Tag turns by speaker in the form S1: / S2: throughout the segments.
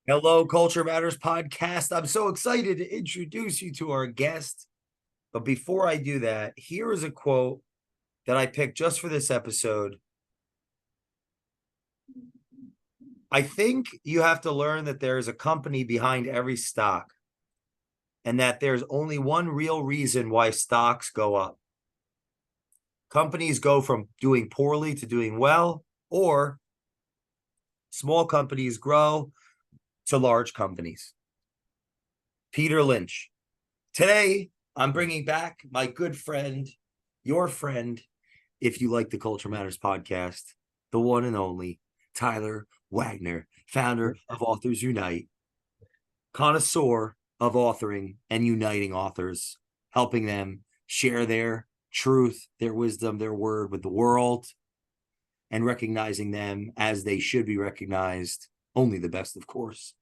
S1: Hello, Culture Matters podcast. I'm so excited to introduce you to our guest. But before I do that, here is a quote that I picked just for this episode. I think you have to learn that there is a company behind every stock and that there's only one real reason why stocks go up. Companies go from doing poorly to doing well, or small companies grow to large companies. Peter Lynch. Today, I'm bringing back my good friend, your friend, if you like the Culture Matters podcast, the one and only Tyler Wagner, founder of Authors Unite, connoisseur of authoring and uniting authors, helping them share their truth, their wisdom, their word with the world, and recognizing them as they should be recognized. Only the best, of course,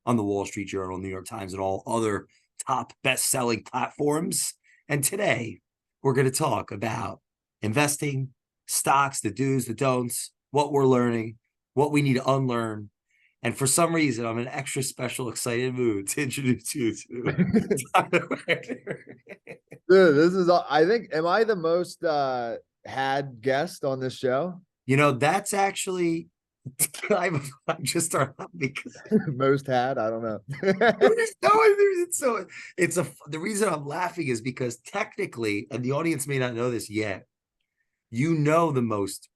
S1: on the Wall Street Journal, New York Times, and all other top best-selling platforms. And today, we're going to talk about investing, stocks, the do's, the don'ts, what we're learning, what we need to unlearn. And for some reason, I'm in an extra special, excited mood to introduce you to Tyler Wagner.
S2: Dude, this is I think, am I the most had guest on this show?
S1: That's actually I'm just starting because
S2: Most had, I don't know.
S1: there's no, it's so it's the reason I'm laughing is because technically, and the audience may not know this yet, the most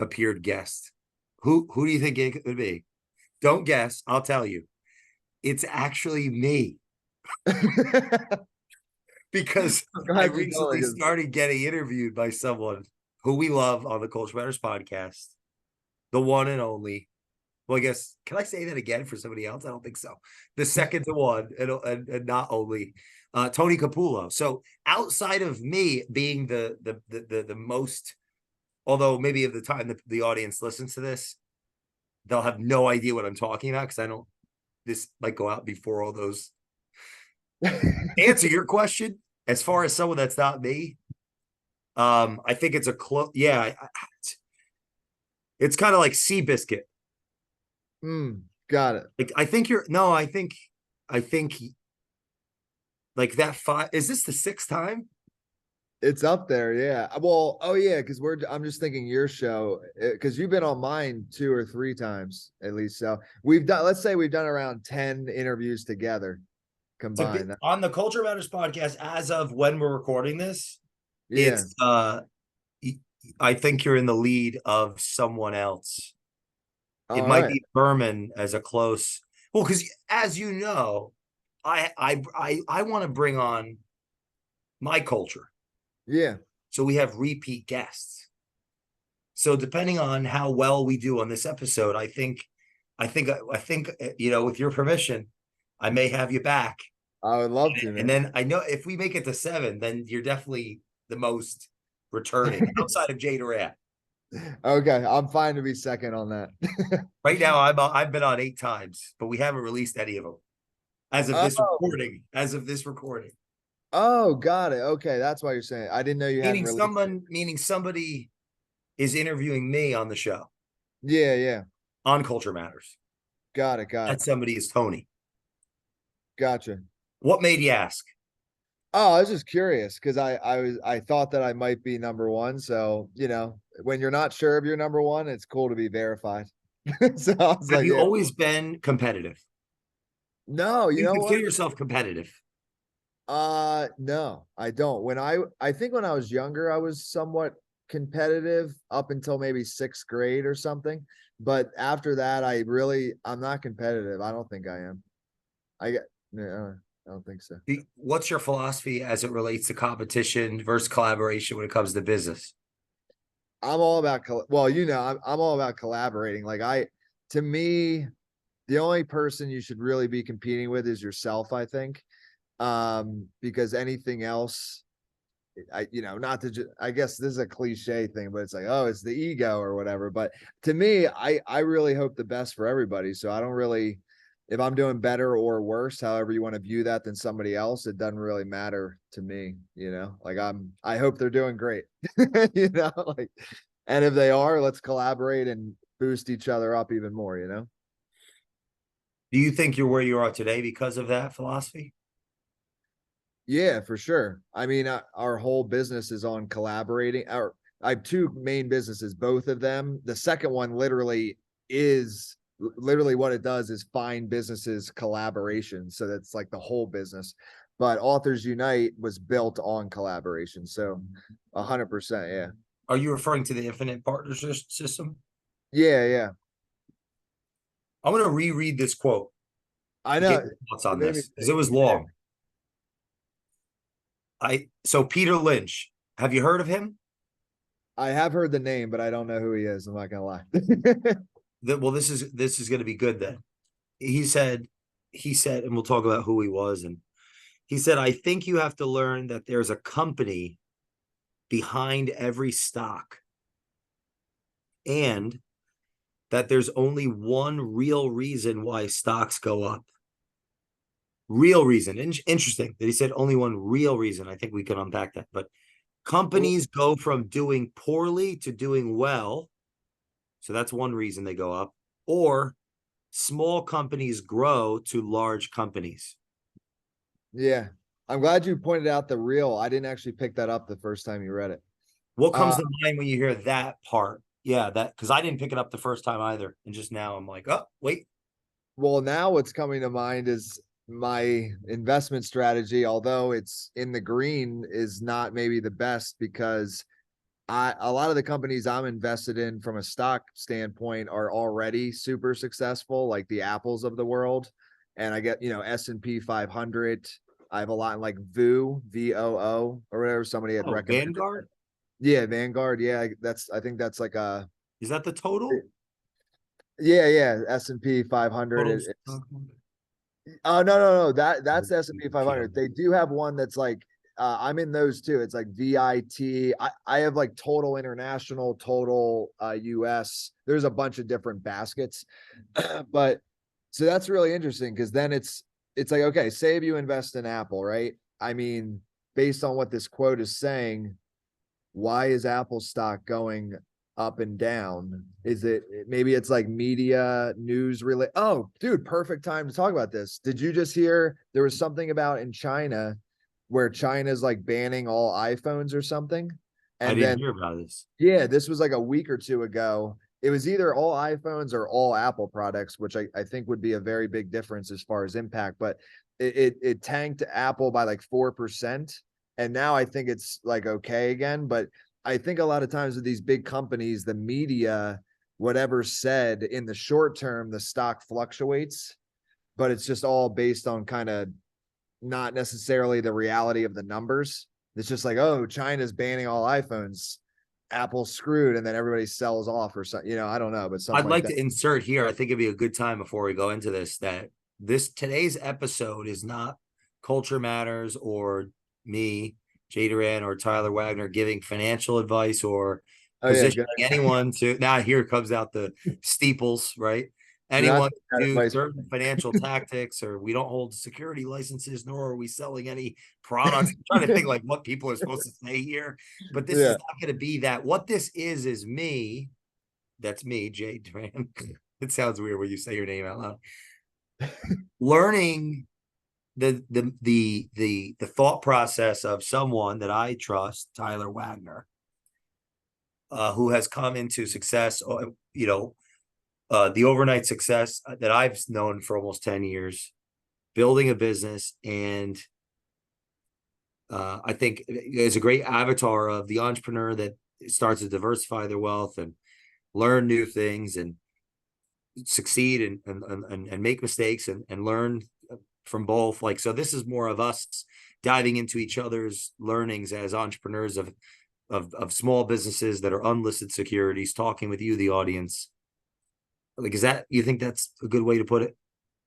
S1: appeared guest. Who do you think it could be? Don't guess. I'll tell you. It's actually me because I
S2: Glad you told
S1: recently
S2: me.
S1: started getting interviewed by someone who we love on the Culture Matters podcast, the one and only. Well, I guess, can I say that again for somebody else? I don't think so. The second to one, and not only Tony Capullo. So outside of me being the most, although maybe at the time the audience listens to this, they'll have no idea what I'm talking about because I don't. This might go out before all those. Answer your question as far as someone that's not me. I think it's a close. Yeah, it's kind of like Seabiscuit.
S2: Got it.
S1: Like I think you're no, I think like that five. Is this the sixth time?
S2: It's up there, yeah. Well, oh yeah, because I'm just thinking your show, because you've been on mine 2 or 3 times at least. So we've done, let's say we've done around 10 interviews together combined.
S1: On the Culture Matters podcast, as of when we're recording this,
S2: Yeah.
S1: it's I think you're in the lead of someone else. It
S2: All
S1: might
S2: right.
S1: be Berman as a close. Well, because as you know, I want to bring on my culture.
S2: Yeah.
S1: So we have repeat guests. So depending on how well we do on this episode, I think, with your permission, I may have you back.
S2: I would love to,
S1: And
S2: man.
S1: then I know if we make it to 7, then you're definitely the most returning outside of Jay Doran.
S2: Okay, I'm fine to be second on that.
S1: Right now, I've been on 8 times, but we haven't released any of them as of this
S2: Oh,
S1: recording. As of this recording,
S2: oh, got it. Okay, that's why you're saying. I didn't know you hadn't released it.
S1: meaning somebody is interviewing me on the show
S2: Yeah, yeah.
S1: on Culture Matters.
S2: Got it, got it.
S1: That somebody is Tony.
S2: Gotcha.
S1: What made you ask?
S2: Oh, I was just curious because I thought that I might be number one. So, when you're not sure if you're number one, it's cool to be verified. So I was
S1: Have
S2: like,
S1: you
S2: yeah.
S1: always been competitive?
S2: No, you
S1: You
S2: know
S1: consider
S2: what?
S1: yourself competitive?
S2: No, I don't. I think when I was younger, I was somewhat competitive up until maybe 6th grade or something. But after that, I'm not competitive. I don't think I am. No, I don't think so.
S1: What's your philosophy as it relates to competition versus collaboration when it comes to business?
S2: I'm all about, well, I'm all about collaborating. To me, the only person you should really be competing with is yourself, I think. Because anything else, not to just, I guess this is a cliche thing, but it's like, oh, it's the ego or whatever. But to me, I really hope the best for everybody. So I don't really, if I'm doing better or worse, however you want to view that than somebody else, it doesn't really matter to me, I hope they're doing great, like, and if they are, let's collaborate and boost each other up even more.
S1: Do you think you're where you are today because of that philosophy?
S2: Yeah, for sure. I mean, our whole business is on collaborating. I have two main businesses, both of them. The second one is literally what it does is find businesses collaboration. So that's like the whole business. But Authors Unite was built on collaboration. So 100%. Yeah.
S1: Are you referring to the infinite partnership system?
S2: Yeah. Yeah.
S1: I'm going to reread this quote
S2: I
S1: to get
S2: know.
S1: your thoughts
S2: It
S1: on
S2: made me
S1: this because
S2: think.
S1: it was
S2: Yeah.
S1: long. So Peter Lynch, have you heard of him?
S2: I have heard the name, but I don't know who he is. I'm not gonna lie.
S1: Well, this is going to be good then. He said, and we'll talk about who he was. And he said, I think you have to learn that there's a company behind every stock and that there's only one real reason why stocks go up. Real reason. Interesting that he said only one real reason. I think we can unpack that. But
S2: Well,
S1: companies go from doing poorly to doing well. So that's one reason they go up. Or small companies grow to large companies.
S2: yeah. I'm glad you pointed out the real. I didn't actually pick that up the first time you read it.
S1: What
S2: Uh,
S1: comes to mind when you hear that part? Yeah, that because I didn't pick it up the first time either. And just now I'm like, oh, wait.
S2: well, now what's coming to mind is my investment strategy, although it's in the green, is not maybe the best because a lot of the companies I'm invested in from a stock standpoint are already super successful, like the Apples of the world. And I get, S&P 500. I have a lot in like VOO or whatever somebody had
S1: Oh,
S2: recommended.
S1: Vanguard?
S2: Yeah, Vanguard. Yeah, I think that's like a,
S1: Is that the total?
S2: yeah, S&P 500.
S1: Total.
S2: It's Oh, no. That's the S&P
S1: Yeah.
S2: 500. They do have one that's like I'm in those too. It's like VIT. I have like total international, total US. There's a bunch of different baskets. But so that's really interesting because then it's like, okay, say if you invest in Apple, right? I mean, based on what this quote is saying, why is Apple stock going up and down? Is it maybe it's like media news relate? Oh, dude, perfect time to talk about this. Did you just hear there was something about in China where China's like banning all iPhones or something?
S1: I
S2: And
S1: didn't
S2: then,
S1: hear about this.
S2: yeah, this was like a week or two ago. It was either all iPhones or all Apple products, which I think would be a very big difference as far as impact. But it tanked Apple by like 4%. And now I think it's like okay again. But I think a lot of times with these big companies, the media, whatever said in the short term, the stock fluctuates, but it's just all based on kind of not necessarily the reality of the numbers. It's just like, oh, China's banning all iPhones. Apple's screwed, and then everybody sells off or something. I don't know, but something
S1: I'd
S2: like
S1: like
S2: that.
S1: to insert here. I think it'd be a good time before we go into this that today's episode is not Culture Matters or me, Jay Doran, or Tyler Wagner giving financial advice or
S2: Oh yeah,
S1: positioning
S2: good.
S1: anyone to now here comes out the steeples, right?
S2: Not
S1: Anyone
S2: that
S1: to do
S2: advice.
S1: certain financial tactics, or we don't hold security licenses, nor are we selling any products. I'm trying to think like what people are supposed to say here, but this is
S2: Yeah,
S1: not going to be that. What this is me. That's me, Jay Doran. It sounds weird when you say your name out loud. Learning the thought process of someone that I trust, Tyler Wagner, who has come into success, the overnight success that I've known for almost 10 years, building a business. And I think is a great avatar of the entrepreneur that starts to diversify their wealth and learn new things and succeed and make mistakes and learn from both. Like, so this is more of us diving into each other's learnings as entrepreneurs of small businesses that are unlisted securities, talking with you, the audience. Like, you think that's a good way to put it?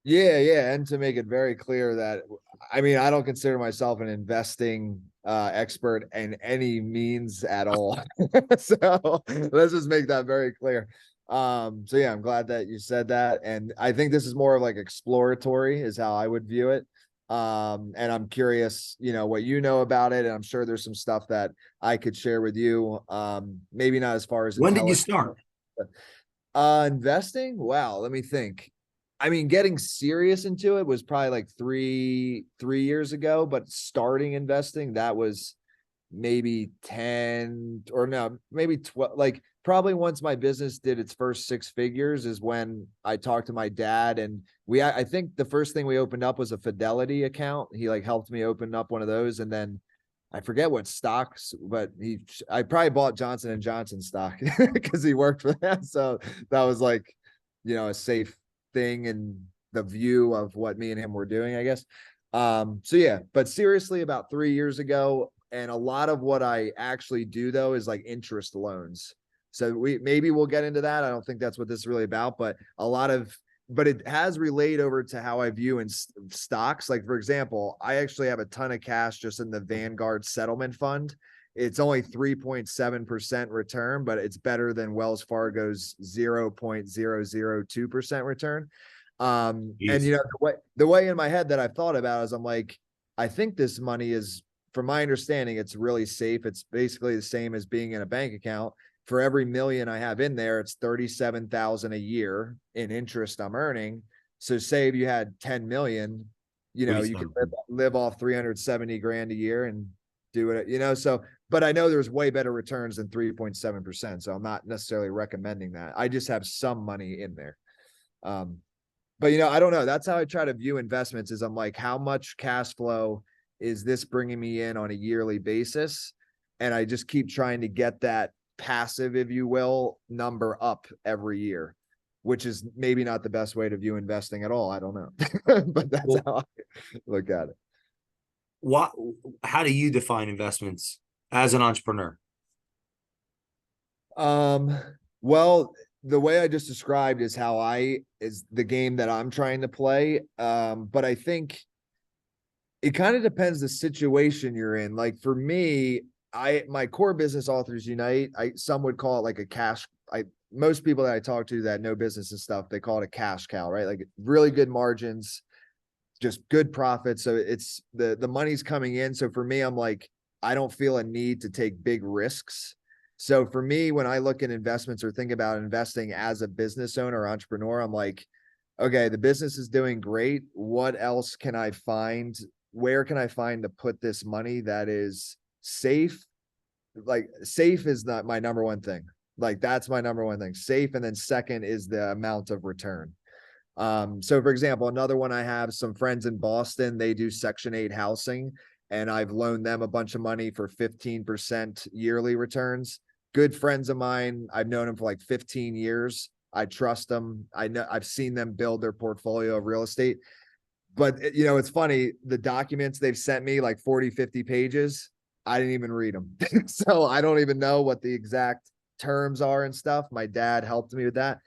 S2: yeah, and to make it very clear that I mean I don't consider myself an investing expert in any means at all. So let's just make that very clear. So yeah, I'm glad that you said that, and I think this is more of like exploratory is how I would view it. And I'm curious, what you know about it, and I'm sure there's some stuff that I could share with you. Maybe not as far as
S1: When did you
S2: intelligence.
S1: start?
S2: Investing? Wow, let me think. I mean, getting serious into it was probably like three years ago, but starting investing, that was maybe 10 or no, maybe 12, like probably once my business did its first 6 figures is when I talked to my dad, and I think the first thing we opened up was a Fidelity account. He like helped me open up one of those. And then I forget what stocks, but I probably bought Johnson and Johnson stock because he worked for them. So that was like, a safe thing and the view of what me and him were doing, I guess. So yeah, but seriously, about 3 years ago, and a lot of what I actually do though is like interest loans. So we'll get into that. I don't think that's what this is really about, but but it has relayed over to how I view in stocks. Like for example, I actually have a ton of cash just in the Vanguard settlement fund. It's only 3.7% return, but it's better than Wells Fargo's 0.002% return. And
S1: Jeez.
S2: the way in my head that I've thought about is I'm like, I think this money is, from my understanding, it's really safe. It's basically the same as being in a bank account. For every million I have in there, it's 37,000 a year in interest I'm earning. So say if you had 10 million, you could live off 370 grand a year and do it, so, but I know there's way better returns than 3.7%. So I'm not necessarily recommending that. I just have some money in there. But I don't know. That's how I try to view investments is I'm like, how much cash flow is this bringing me in on a yearly basis? And I just keep trying to get that passive, if you will, number up every year, which is maybe not the best way to view investing at all. I don't know, but that's how I look at it.
S1: How do you define investments as an entrepreneur?
S2: Well, the way I just described is is the game that I'm trying to play. But I think it kind of depends the situation you're in. Like for me, my core business, Authors Unite, some would call it like a cash. Most people that I talk to that know business and stuff, they call it a cash cow, right? Like really good margins, just good profits. So it's the money's coming in. So for me, I'm like, I don't feel a need to take big risks. So for me, when I look at investments or think about investing as a business owner or entrepreneur, I'm like, okay, the business is doing great. What else can I find? Where can I find to put this money that is safe? Like safe is not my number one thing. Like that's my number one thing. Safe. And then second is the amount of return. So for example, another one, I have some friends in Boston, they do Section 8 housing, and I've loaned them a bunch of money for 15% yearly returns. Good friends of mine. I've known them for like 15 years. I trust them. I've seen them build their portfolio of real estate. But it's funny, the documents they've sent me, like 40, 50 pages, I didn't even read them. So I don't even know what the exact terms are and stuff. My dad helped me with that.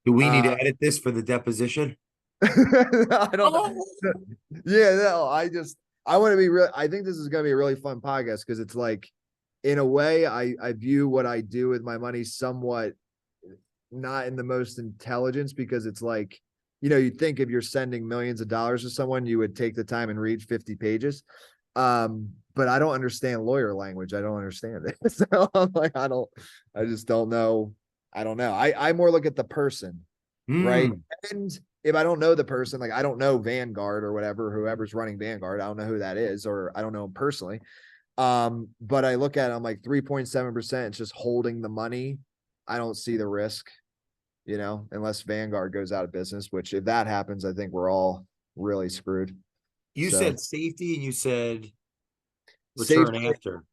S1: Do we need to edit this for the deposition?
S2: I don't know. Yeah, no, I want to be real. I think this is going to be a really fun podcast because it's like, in a way, I view what I do with my money somewhat not in the most intelligence, because it's like, you'd think if you're sending millions of dollars to someone, you would take the time and read 50 pages. But I don't understand lawyer language. I don't understand it. So I'm like, I just don't know. I don't know. I more look at the person, right? And if I don't know the person, like I don't know Vanguard or whoever's running Vanguard, I don't know who that is, or I don't know him personally. But I look at it, I'm like 3.7%, it's just holding the money. I don't see the risk, unless Vanguard goes out of business, which if that happens, I think we're all really screwed.
S1: You said safety and you said return
S2: Safety,
S1: after.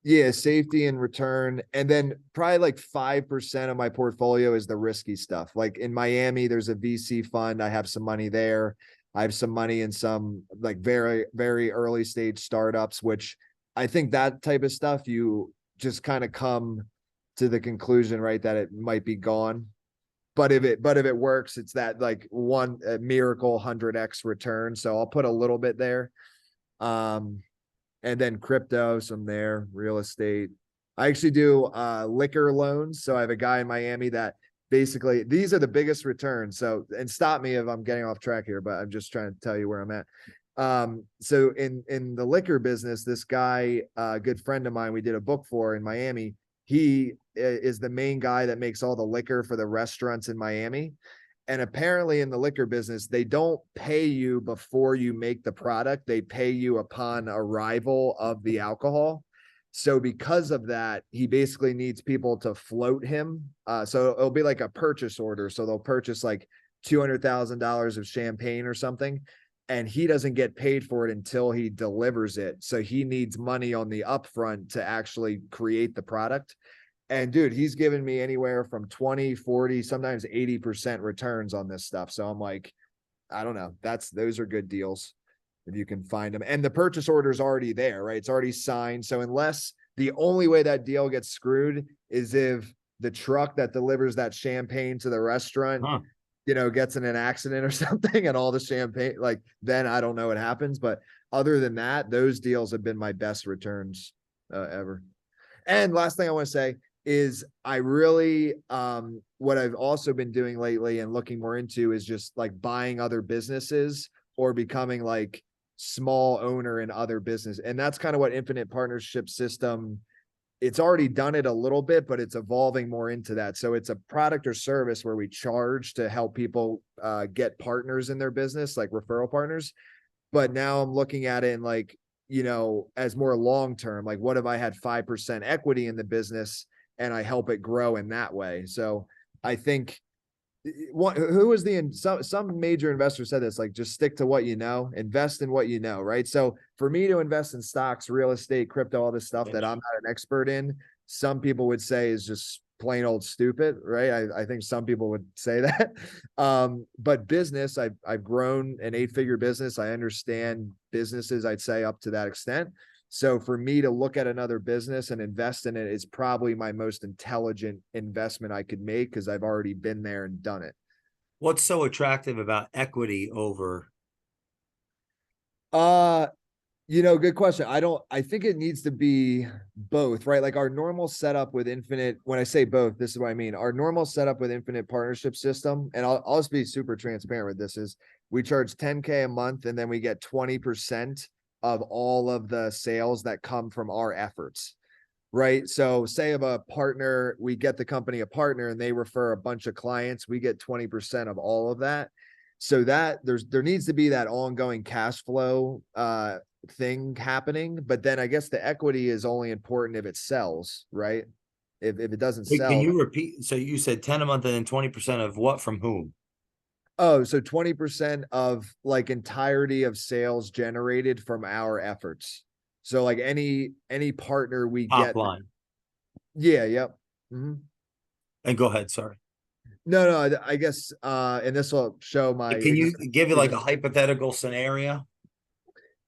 S2: yeah, safety and return. And then probably like 5% of my portfolio is the risky stuff. Like in Miami, there's a VC fund. I have some money there. I have some money in some like very, very early stage startups, which I think that type of stuff, you just kind of come to the conclusion, right, that it might be gone. But if it works, it's that like one miracle 100x return. So I'll put a little bit there. And then crypto, some there, real estate. I actually do liquor loans. So I have a guy in Miami that basically, these are the biggest returns. So, and stop me if I'm getting off track here, but I'm just trying to tell you where I'm at. So in the liquor business, this guy, a good friend of mine, we did a book for in Miami. He is the main guy that makes all the liquor for the restaurants in Miami. And apparently in the liquor business, they don't pay you before you make the product. They pay you upon arrival of the alcohol. So because of that, he basically needs people to float him. So it'll be like a purchase order. So they'll purchase like $200,000 of champagne or something, and he doesn't get paid for it until he delivers it. So he needs money on the upfront to actually create the product. And dude, he's given me anywhere from 20, 40, sometimes 80% returns on this stuff. So I'm like, I don't know. Those are good deals if you can find them. And the purchase order is already there, right? It's already signed. So unless the only way that deal gets screwed is if the truck that delivers that champagne to the restaurant,
S1: Huh.
S2: gets in an accident or something and all the champagne, like then I don't know what happens. But other than that, those deals have been my best returns ever. And last thing I want to say is I really what I've also been doing lately and looking more into is just like buying other businesses or becoming like small owner in other business. And that's kind of what Infinite Partnership System, it's already done it a little bit, but it's evolving more into that. So it's a product or service where we charge to help people get partners in their business, like referral partners. But now I'm looking at it in like, as more long term, like what if I had 5% equity in the business and I help it grow in that way? So I think who was some major investor said this, like just stick to what you know, invest in what you know, right? So for me to invest in stocks, real estate, crypto, all this stuff that I'm not an expert in, some people would say is just plain old stupid, right? I think some people would say that. But business, I've grown an 8-figure business. I understand businesses, I'd say up to that extent. So for me to look at another business and invest in it is probably my most intelligent investment I could make because I've already been there and done it.
S1: What's so attractive about equity over?
S2: Good question. I think it needs to be both, right? Like our normal setup with Infinite, when I say both, this is what I mean. Our normal setup with Infinite Partnership System, and I'll just be super transparent with this, is we charge 10K a month and then we get 20% of all of the sales that come from our efforts, right? So say of a partner, we get the company a partner and they refer a bunch of clients, we get 20% of all of that. So that there needs to be that ongoing cash flow thing happening. But then I guess the equity is only important if it sells, right? If it doesn't
S1: Wait, can
S2: sell.
S1: you repeat? So you said 10 a month and then 20% of what from whom?
S2: Oh, so 20% of like entirety of sales generated from our efforts. So like any partner we
S1: Top
S2: get.
S1: line.
S2: Yeah, yep. Mm-hmm.
S1: And go ahead, sorry.
S2: No, I guess and this will show my
S1: Can you give it like a
S2: ignorance.
S1: hypothetical scenario?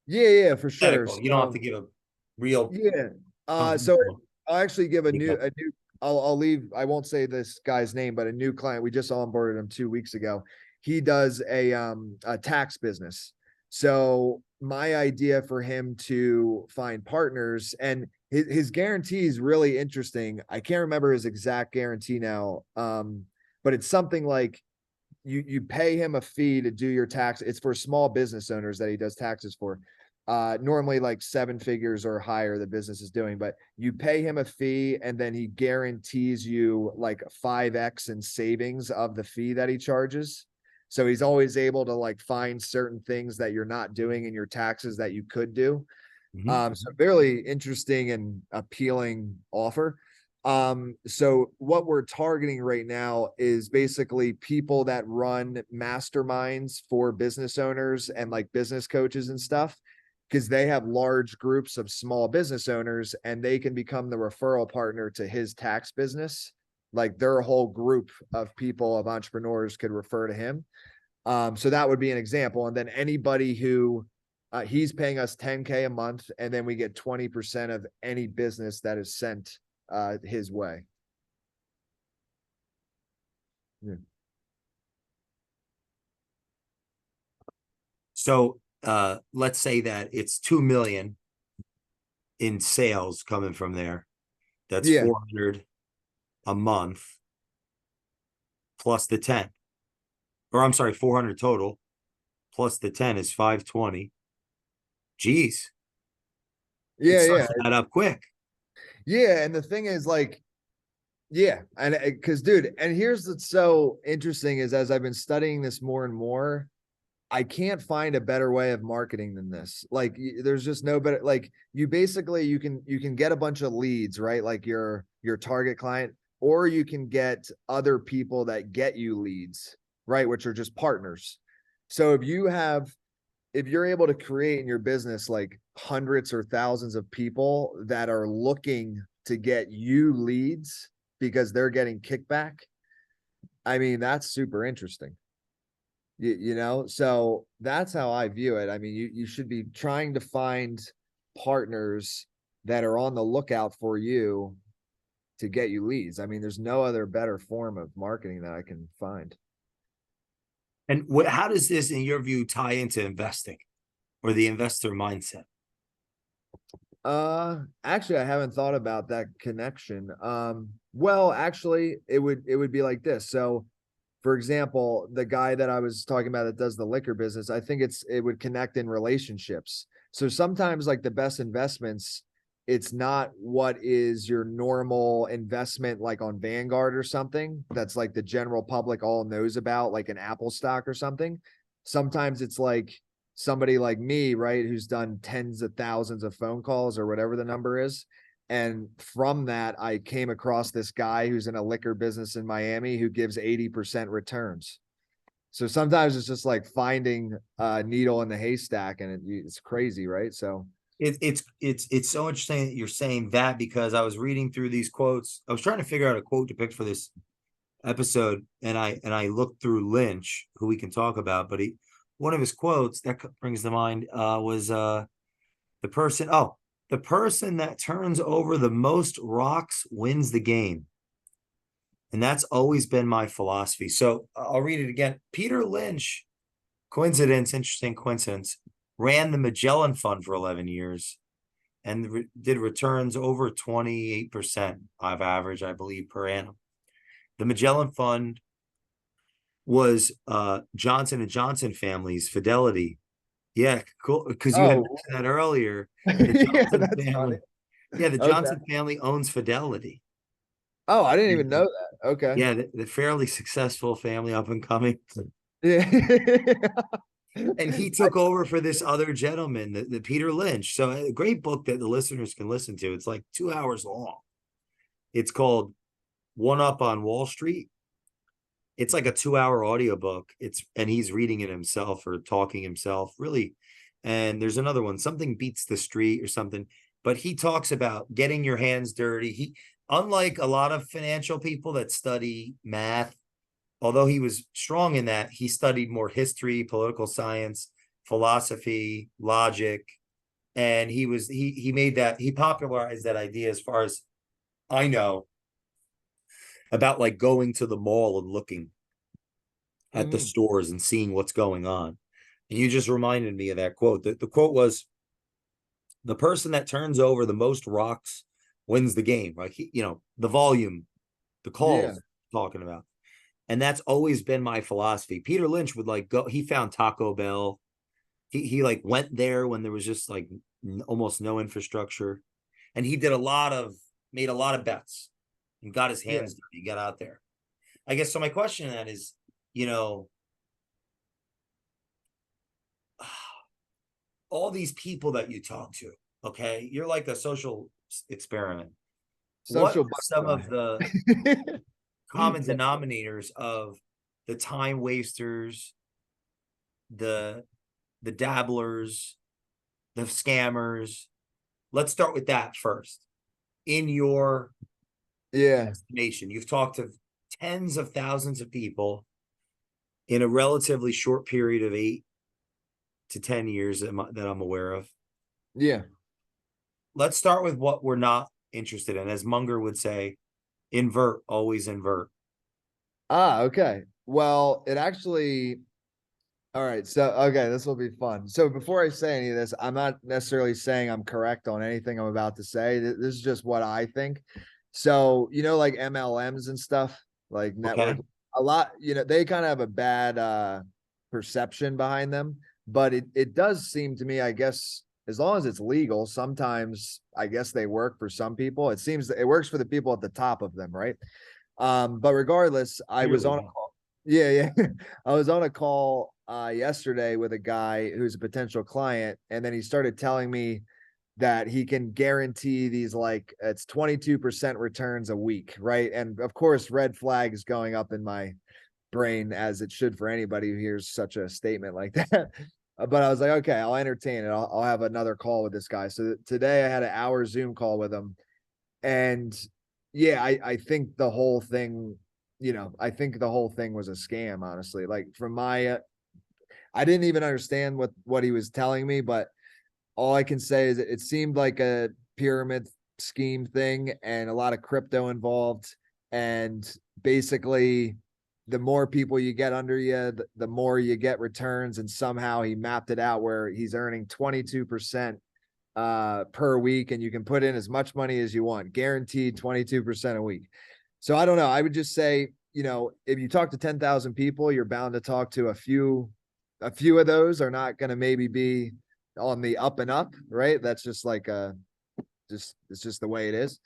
S2: Yeah, for sure.
S1: Hypothetical. You don't have to
S2: So
S1: give a real
S2: yeah.
S1: company.
S2: So I'll actually give a
S1: Yeah.
S2: new I'll leave, I won't say this guy's name, but a new client. We just onboarded him 2 weeks ago. He does a tax business. So my idea for him to find partners, and his guarantee is really interesting. I can't remember his exact guarantee now. But it's something like you pay him a fee to do your tax. It's for small business owners that he does taxes for. Normally like 7 figures or higher the business is doing, but you pay him a fee and then he guarantees you like 5x in savings of the fee that he charges. So he's always able to like find certain things that you're not doing in your taxes that you could do.
S1: Mhm.
S2: So very interesting and appealing offer. So what we're targeting right now is basically people that run masterminds for business owners and like business coaches and stuff, because they have large groups of small business owners and they can become the referral partner to his tax business. Like their whole group of people, of entrepreneurs, could refer to him. So that would be an example. And then anybody who he's paying us 10K a month, and then we get 20% of any business that is sent his way. Yeah.
S1: So let's say that it's 2 million in sales coming from there. That's
S2: Yeah.
S1: 400 a month plus the 10. Or I'm sorry, 400 total plus the 10 is 520. Geez, it
S2: Yeah.
S1: starts
S2: Yeah.
S1: to add up quick.
S2: Yeah. And the thing is, like, Yeah, and because dude, and here's what's so interesting is as I've been studying this more and more, I can't find a better way of marketing than this. Like there's just no better, like you basically you can get a bunch of leads, right? Like your target client, or you can get other people that get you leads, right? Which are just partners. So if you're able to create in your business like hundreds or thousands of people that are looking to get you leads because they're getting kickback, I mean, that's super interesting. So that's how I view it. I mean, you should be trying to find partners that are on the lookout for you to get you leads. I mean, there's no other better form of marketing that I can find.
S1: And how does this, in your view, tie into investing or the investor mindset?
S2: Actually, I haven't thought about that connection. Well, actually, it would be like this. So, for example, the guy that I was talking about that does the liquor business, I think it would connect in relationships. So sometimes like the best investments, it's not what is your normal investment like on Vanguard or something that's like the general public all knows about, like an Apple stock or something. Sometimes it's like somebody like me, right, who's done tens of thousands of phone calls or whatever the number is. And from that, I came across this guy who's in a liquor business in Miami who gives 80% returns. So sometimes it's just like finding a needle in the haystack, and it's crazy, right? So
S1: It's so interesting that you're saying that, because I was reading through these quotes. I was trying to figure out a quote to pick for this episode, and I looked through Lynch, who we can talk about, but he one of his quotes that brings to mind was the person the person that turns over the most rocks wins the game. And that's always been my philosophy. So I'll read it again. Peter Lynch, interesting coincidence, ran the Magellan Fund for 11 years and did returns over 28% of average, I believe, per annum. The Magellan Fund was Johnson and Johnson family's Fidelity. Yeah, cool. Because you had
S2: oh
S1: mentioned that earlier. The
S2: yeah,
S1: Johnson
S2: that's funny.
S1: family, yeah, the
S2: Okay.
S1: Johnson family owns Fidelity.
S2: Oh, I didn't even know that. Okay.
S1: Yeah, the fairly successful family up and coming.
S2: Yeah.
S1: And he took over for this other gentleman, the Peter Lynch. So a great book that the listeners can listen to. It's like 2 hours long. It's called One Up on Wall Street. It's like a 2 hour audiobook. And he's reading it himself or talking himself, really. And there's another one, Something Beats the Street or something. But he talks about getting your hands dirty. Unlike a lot of financial people that study math, although he was strong in that, he studied more history, political science, philosophy, logic. And he made that, he popularized that idea, as far as I know, about like going to the mall and looking at the
S2: Mhm.
S1: stores and seeing what's going on. And you just reminded me of that quote. The quote was, the person that turns over the most rocks wins the game, right? The volume, the
S2: Yeah.
S1: calls talking about. And that's always been my philosophy. Peter Lynch would like go, he found Taco Bell. He like went there when there was just like almost no infrastructure. And he made a lot of bets and got his
S2: Yeah.
S1: hands dirty, got out there. I guess so. My question to that is, you know, all these people that you talk to, okay, you're like a social experiment. What
S2: Social
S1: are some
S2: butterfly.
S1: of the common denominators of the time wasters, the dabblers, the scammers? Let's start with that first. In your
S2: Yeah.
S1: estimation, you've talked to tens of thousands of people in a relatively short period of 8 to 10 years that I'm aware of.
S2: Yeah.
S1: Let's start with what we're not interested in. As Munger would say, invert, always invert.
S2: Okay. Well, it actually, all right. So, okay, this will be fun. So, before I say any of this, I'm not necessarily saying I'm correct on anything I'm about to say. This is just what I think. So, like MLMs and stuff, like network,
S1: Okay.
S2: a lot, they kind of have a bad perception behind them, but it does seem to me, I guess, as long as it's legal, sometimes I guess they work for some people. It seems that it works for the people at the top of them, right? But regardless, I was
S1: Clearly,
S2: on a
S1: yeah.
S2: call. Yeah, yeah. I was on a call yesterday with a guy who's a potential client, and then he started telling me that he can guarantee these, like, it's 22% returns a week, right? And of course, red flags going up in my brain, as it should for anybody who hears such a statement like that. But I was like, okay, I'll entertain it. I'll have another call with this guy. So today I had an hour Zoom call with him. And yeah, I think the whole thing, I think the whole thing was a scam, honestly. Like, from my, I didn't even understand what he was telling me, but all I can say is it seemed like a pyramid scheme thing and a lot of crypto involved. And basically, the more people you get under you, the more you get returns. And somehow he mapped it out where he's earning 22% per week, and you can put in as much money as you want, guaranteed 22% a week. So I don't know. I would just say, if you talk to 10,000 people, you're bound to talk to a few of those are not going to maybe be on the up and up, right? That's just like it's just the way it is.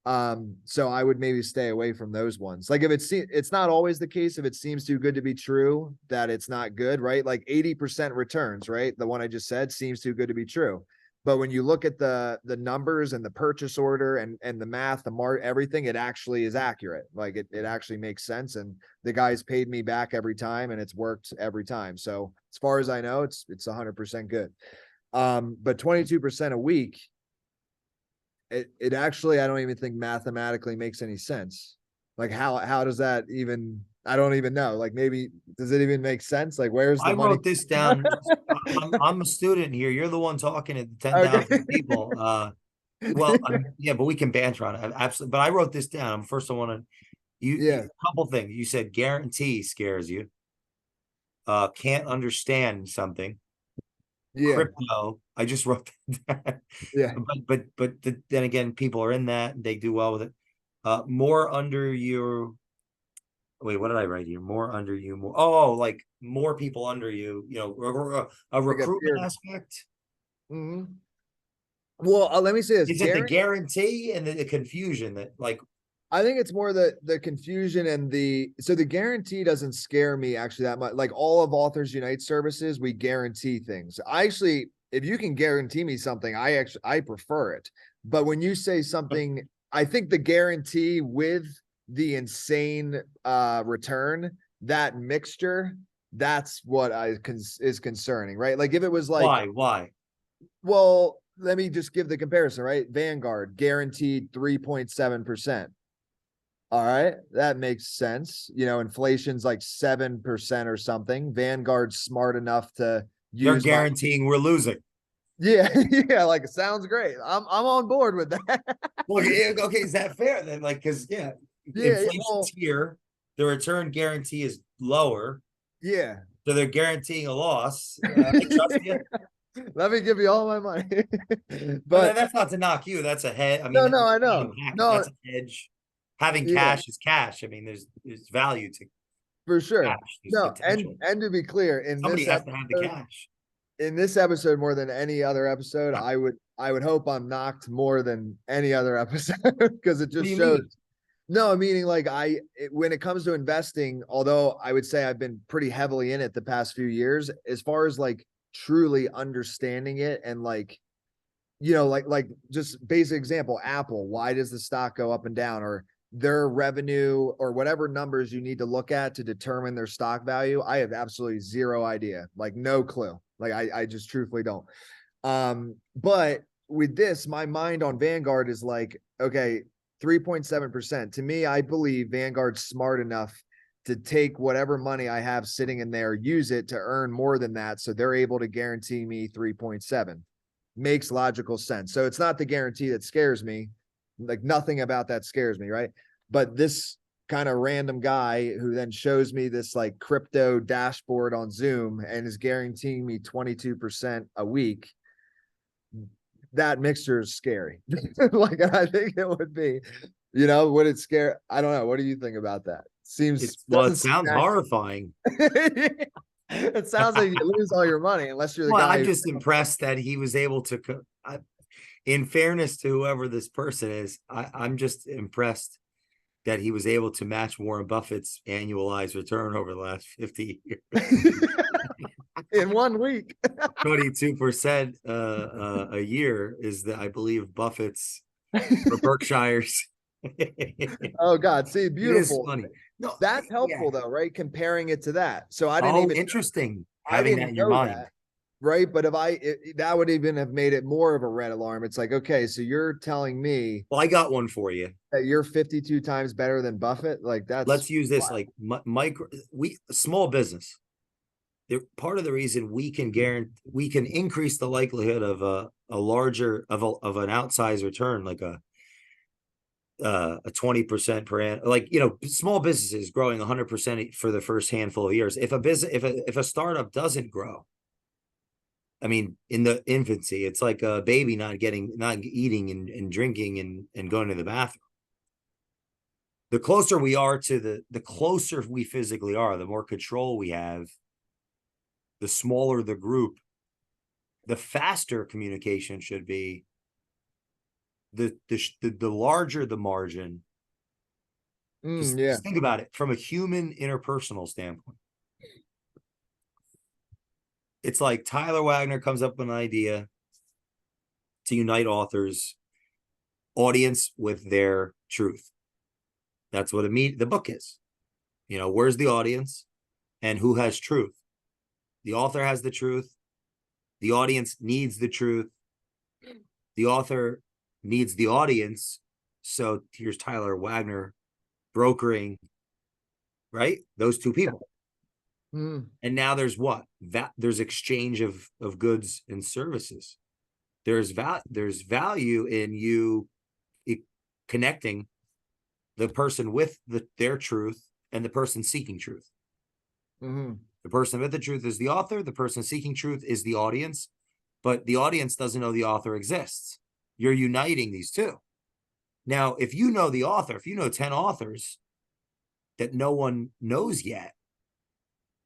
S2: So I would maybe stay away from those ones. Like, if it's not always the case, if it seems too good to be true, that it's not good, right? Like 80% returns, right? The one I just said seems too good to be true. But when you look at the numbers and the purchase order and the math, everything, it actually is accurate. Like, it actually makes sense. And the guy's paid me back every time, and it's worked every time. So as far as I know, it's 100% good. But 22% a week, it actually, I don't even think mathematically makes any sense. Like, how does that even, I don't even know. Like, maybe, does it even make sense? Like, where's the
S1: I
S2: money?
S1: wrote this down. I'm a student here. You're the one talking to 10,000
S2: Okay.
S1: people. Well, yeah, but we can banter on it. Absolutely. But I wrote this down. First, I want to
S2: Yeah.
S1: a couple things. You said guarantee scares you. Can't understand something.
S2: Yeah.
S1: Crypto. I just wrote that.
S2: Yeah.
S1: But then again, people are in that and they do well with it. More under your. Wait, what did I write here? More under you, more. Oh, like more people under you. A
S2: Like a
S1: recruitment
S2: peer.
S1: aspect.
S2: Mhm. Well, let me say this.
S1: Is it the guarantee and the confusion that, like,
S2: I think it's more the confusion and the guarantee doesn't scare me actually that much. Like, all of Authors Unite services, we guarantee things. I actually, if you can guarantee me something, I prefer it. But when you say something, I think the guarantee with the insane return, that mixture, that's what is concerning, right? Like, if it was like,
S1: why?
S2: well, let me just give the comparison, right? Vanguard guaranteed 3.7%. All right, that makes sense. Inflation's like 7% or something. Vanguard's smart enough to
S1: They're
S2: use my,
S1: guaranteeing we're losing.
S2: yeah, yeah, like, it sounds great. I'm on board with that.
S1: Well, okay, is that fair then? Like, because yeah,
S2: Yeah, yeah,
S1: inflation's
S2: well,
S1: here, the return guarantee is lower,
S2: yeah.
S1: so they're guaranteeing a loss. I trust you.
S2: Let me give you all my money.
S1: But
S2: But
S1: that's not to knock you. That's a hedge. I mean,
S2: no, I know.
S1: unpack it.
S2: No,
S1: That's a hedge. Having
S2: yeah,
S1: cash is cash. I mean, there's value to
S2: for sure.
S1: cash. There's
S2: No, and
S1: potential.
S2: to be clear,
S1: Somebody has to have the cash.
S2: in this episode more than any other episode, I would hope I'm knocked more than any other episode, because it
S1: What do
S2: just
S1: you
S2: shows.
S1: mean?
S2: No, meaning, like, when it comes to investing, although I would say I've been pretty heavily in it the past few years, as far as like truly understanding it, and like, like just basic example, Apple, why does the stock go up and down, or their revenue, or whatever numbers you need to look at to determine their stock value? I have absolutely zero idea, like no clue. Like, I just truthfully don't. But with this, my mind on Vanguard is like, okay, 3.7%. To me, I believe Vanguard's smart enough to take whatever money I have sitting in there, use it to earn more than that. So they're able to guarantee me 3.7. Makes logical sense. So it's not the guarantee that scares me. Like, nothing about that scares me, right? But this kind of random guy who then shows me this like crypto dashboard on Zoom and is guaranteeing me 22% a week, that mixture is scary. Like, I think it would be, would it scare? I don't know. What do you think about that? It
S1: Well, it
S2: doesn't seem
S1: sounds
S2: accurate.
S1: horrifying.
S2: It sounds like you lose all your money unless you're the
S1: Well,
S2: guy
S1: I'm
S2: who,
S1: just impressed that he was able to. In fairness to whoever this person is, I'm just impressed that he was able to match Warren Buffett's annualized return over the last 50 years.
S2: in 1 week.
S1: 22% a year is the, I believe, Buffett's for Berkshire's.
S2: Oh God, see,
S1: It is
S2: beautiful.
S1: funny. No,
S2: That's
S1: yeah.
S2: helpful though, right? Comparing it to that. So I didn't
S1: Oh,
S2: even
S1: interesting.
S2: I
S1: Having that
S2: didn't
S1: in your
S2: know
S1: mind.
S2: that. Right. But if that would even have made it more of a red alarm. It's like, okay, so you're telling me
S1: Well, I got one for you.
S2: that you're 52 times better than Buffett? Like that's
S1: Let's use this
S2: wild.
S1: like micro, small business. Part of the reason we can increase the likelihood of a larger of an outsized return, like a 20% per annum, like, you know, small businesses growing 100% for the first handful of years. If a business, if a startup doesn't grow, I mean, in the infancy, it's like a baby not eating and drinking and going to the bathroom. The closer we are to the closer we physically are, the more control we have, the smaller the group, the faster communication should be, the larger the margin.
S2: Yeah.
S1: Just think about it from a human interpersonal standpoint. It's like Tyler Wagner comes up with an idea to unite authors, audience with their truth. That's what the book is. You know, where's the audience and who has truth? The author has the truth. The audience needs the truth. The author needs the audience. So here's Tyler Wagner brokering, right? Those two people. And now there's what? There's exchange of goods and services. There's value in you connecting the person with their truth and the person seeking truth. The person with the truth is the author. The person seeking truth is the audience, but the audience doesn't know the author exists. You're uniting these two. Now, if you know the author, if you know 10 authors that no one knows yet,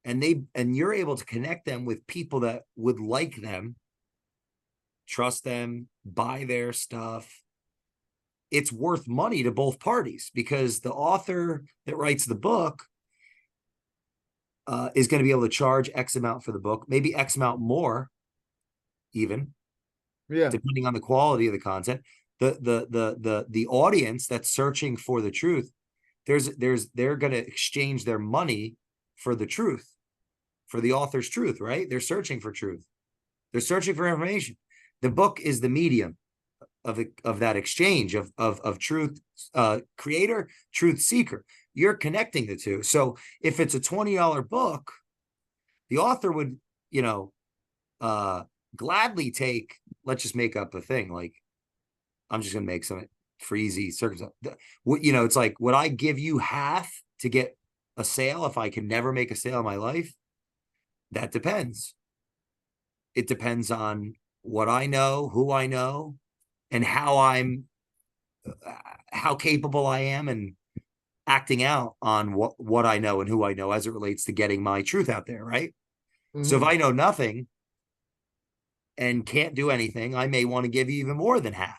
S1: and you're able to connect them with people that would like them, trust them, buy their stuff, it's worth money to both parties, because the author that writes the book is going to be able to charge X amount for the book, maybe X amount more, even, depending on the quality of the content. The audience that's searching for the truth, they're going to exchange their money for the truth, for the author's truth, right? They're searching for truth. They're searching for information. The book is the medium of that exchange of truth, creator, truth seeker. You're connecting the two. So if it's a $20 book, the author would, you know, gladly take, let's just make up a thing. Like, I'm just going to make some for easy circumstance. You know, it's like, would I give you half to get a sale if I can never make a sale in my life? That depends. It depends on what I know, who I know, and how capable I am and acting out on what I know and who I know as it relates to getting my truth out there, right? So if I know nothing and can't do anything, I may want to give you even more than half.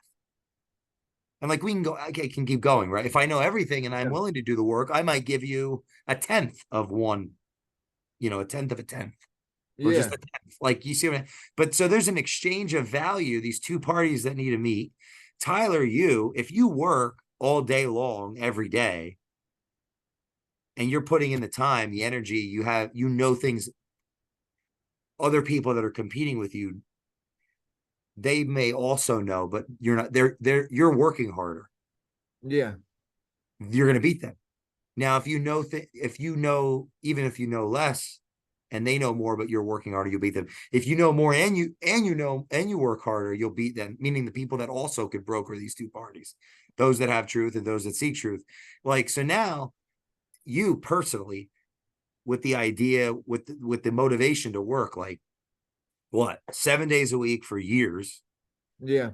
S1: And like, we can go, okay, can keep going, right? If I know everything and I'm willing to do the work, I might give you a tenth of one, you know, a tenth of a tenth. Or just a tenth. Like, you see what but so there's an exchange of value, these two parties that need to meet. Tyler, if you work all day long, every day, and you're putting in the time, the energy, you know things other people that are competing with you, they may also know, but you're not, you're working harder.
S2: Yeah.
S1: You're going to beat them. Now, if you know, even if you know less and they know more, but you're working harder, you'll beat them. If you know more and you work harder, you'll beat them, meaning the people that also could broker these two parties, those that have truth and those that seek truth. Like, so now you personally, with the idea, with the motivation to work, like, what, 7 days a week for years.
S2: Yeah.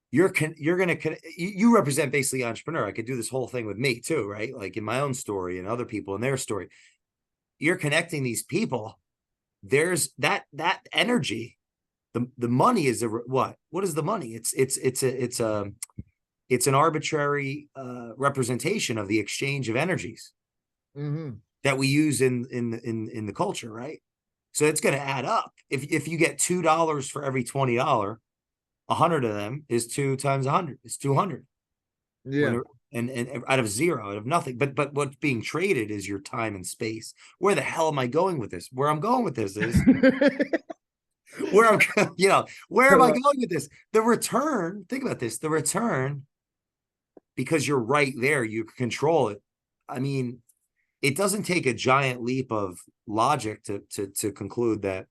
S1: You're going to, you represent basically entrepreneur. I could do this whole thing with me too, right? Like in my own story and other people in their story. You're connecting these people there's that energy. The money is what is the money? It's an arbitrary representation of the exchange of energies that we use in the culture, right? So it's going to add up. If you get $2 for every $20, 100 of them is 2 times 100. It's 200.
S2: Yeah.
S1: And out of zero, out of nothing. But what's being traded is your time and space. Where the hell am I going with this? Where I'm going with this is where I'm, where am I going with this? The return, think about this, the return, because you're right there, you control it. I mean, it doesn't take a giant leap of logic to conclude that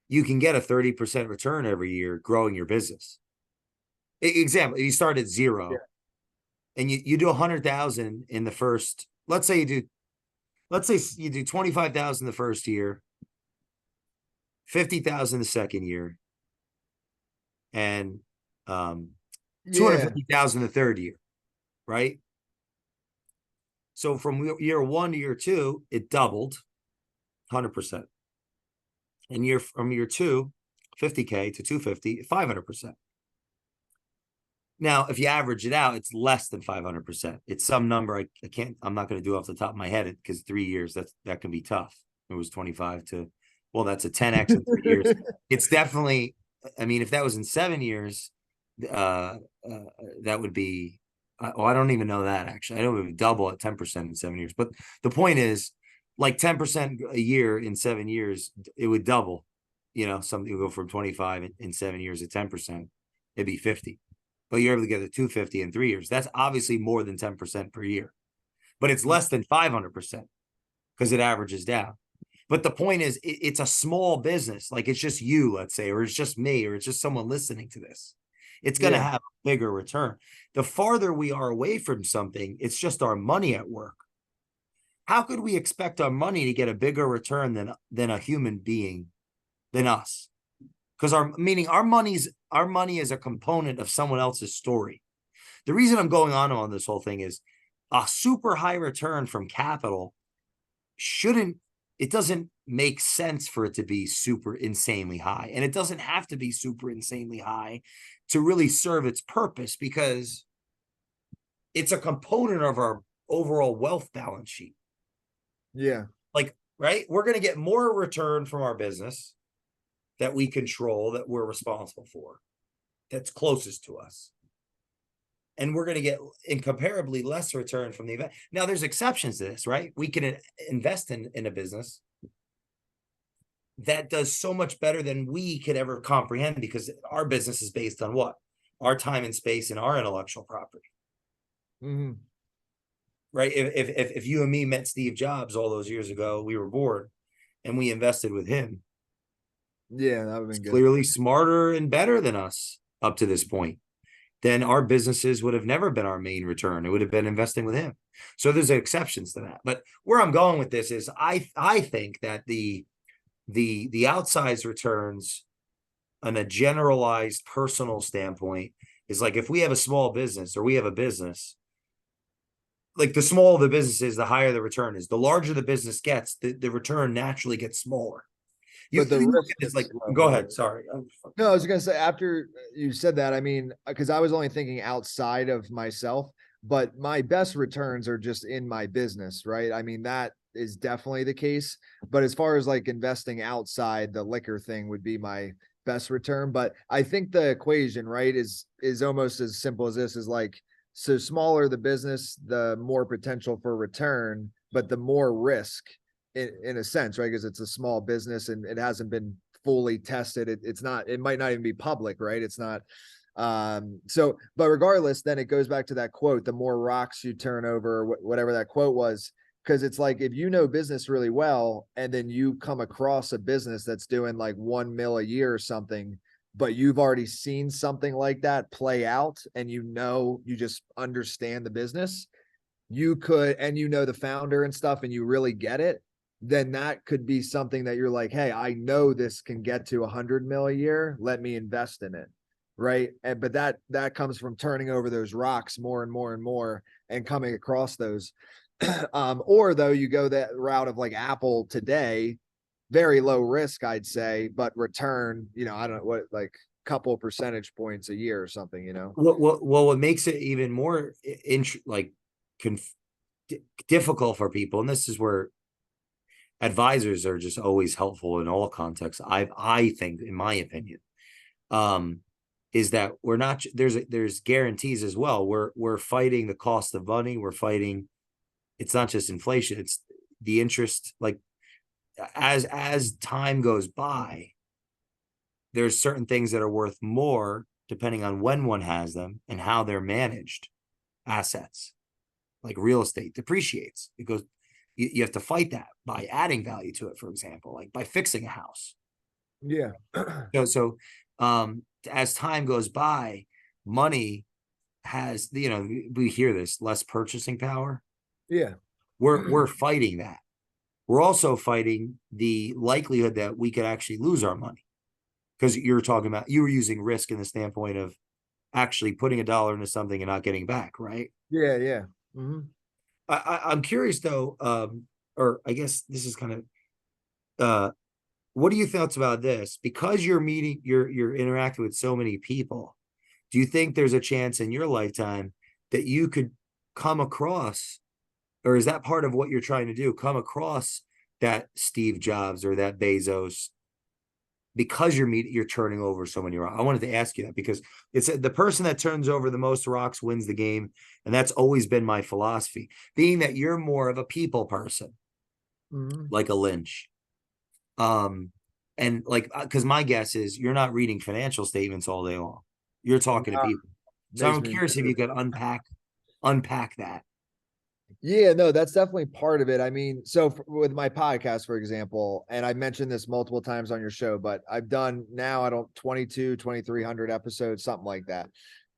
S1: you can get a 30% return every year growing your business. Example, you start at zero and you do 100,000 in the first, let's say you do 25,000 the first year, 50,000 the second year, and 250,000 the third year, right? So from year 1 to year 2, it doubled 100%. And from year 2, 50K to 250, 500%. Now, if you average it out, it's less than 500%. It's some number I'm not going to do off the top of my head because 3 years, that can be tough. It was 25 to, well, that's a 10x in 3 years. It's definitely, I mean, if that was in 7 years, that would be, I don't even know that actually. I know it would double at 10% in 7 years. But the point is, like 10% a year in 7 years, it would double. Something would go from 25 in 7 years to 10%. It'd be 50. But you're able to get a 250 in 3 years. That's obviously more than 10% per year. But it's less than 500% because it averages down. But the point is, it's a small business. Like it's just you, let's say, or it's just me, or it's just someone listening to this. It's going to have a bigger return. The farther we are away from something, it's just our money at work. How could we expect our money to get a bigger return than a human being, than us? Because our money is a component of someone else's story. The reason I'm going on this whole thing is a super high return from capital it doesn't make sense for it to be super insanely high. And it doesn't have to be super insanely high to really serve its purpose, because it's a component of our overall wealth balance sheet.
S2: Yeah.
S1: Like, right? We're going to get more return from our business that we control, that we're responsible for, that's closest to us. And we're going to get incomparably less return from the event. Now, there's exceptions to this, right? We can invest in a business that does so much better than we could ever comprehend, because our business is based on what? Our time and space and our intellectual property. Right? If you and me met Steve Jobs all those years ago, we were bored and we invested with him.
S2: Yeah, that would have been good.
S1: Clearly smarter and better than us up to this point. Then our businesses would have never been our main return. It would have been investing with him. So there's exceptions to that. But where I'm going with this is I think that the outsized returns on a generalized personal standpoint is like, if we have a small business or we have a business, like the smaller the business is, the higher the return is. The larger the business gets, the return naturally gets smaller.
S2: But the risk
S1: is like, go ahead. Sorry.
S2: No, I was going to say, after you said that, I mean, because I was only thinking outside of myself, but my best returns are just in my business, right? I mean, that is definitely the case. But as far as like investing outside, the liquor thing would be my best return. But I think the equation, right, is almost as simple as this: is like, so smaller the business, the more potential for return, but the more risk in a sense, right? Because it's a small business and it hasn't been fully tested. It might not even be public, right? It's not. But regardless, then it goes back to that quote: the more rocks you turn over, whatever that quote was. Because it's like, if you know business really well, and then you come across a business that's doing like 1 mil a year or something, but you've already seen something like that play out, and you just understand the business, and the founder and stuff, and you really get it, then that could be something that you're like, hey, I know this can get to 100 mil a year. Let me invest in it. Right. But that comes from turning over those rocks more and more and more and coming across those. Or though you go that route of like Apple today, very low risk, I'd say, but return, I don't know what, like couple percentage points a year or something,
S1: What makes it even more like conf difficult for people, and this is where advisors are just always helpful in all contexts. I think, in my opinion, um, is that we're not there's guarantees as well. We're fighting the cost of money. We're fighting. It's not just inflation. It's the interest. Like as time goes by, there's certain things that are worth more depending on when one has them and how they're managed. Assets like real estate depreciates. It goes. You have to fight that by adding value to it. For example, like by fixing a house.
S2: Yeah.
S1: So as time goes by, money has, we hear this, less purchasing power.
S2: Yeah.
S1: We're fighting that. We're also fighting the likelihood that we could actually lose our money, because you were using risk in the standpoint of actually putting $1 into something and not getting back, right?
S2: Yeah. Yeah. Mm-hmm.
S1: I'm curious though, or I guess this is kind of what are your thoughts about this? Because you're interacting with so many people, do you think there's a chance in your lifetime that you could come across, or is that part of what you're trying to do, come across that Steve Jobs or that Bezos, because you're turning over so many rocks? I wanted to ask you that because it's the person that turns over the most rocks wins the game, and that's always been my philosophy. Being that you're more of a people person, like a Lynch, and like, because my guess is you're not reading financial statements all day long. You're talking to people. So
S2: Makes
S1: I'm
S2: me
S1: curious if you could unpack that.
S2: Yeah, no, that's definitely part of it. I mean, so with my podcast, for example, and I mentioned this multiple times on your show, but I've done now, I don't 2,300 episodes, something like that.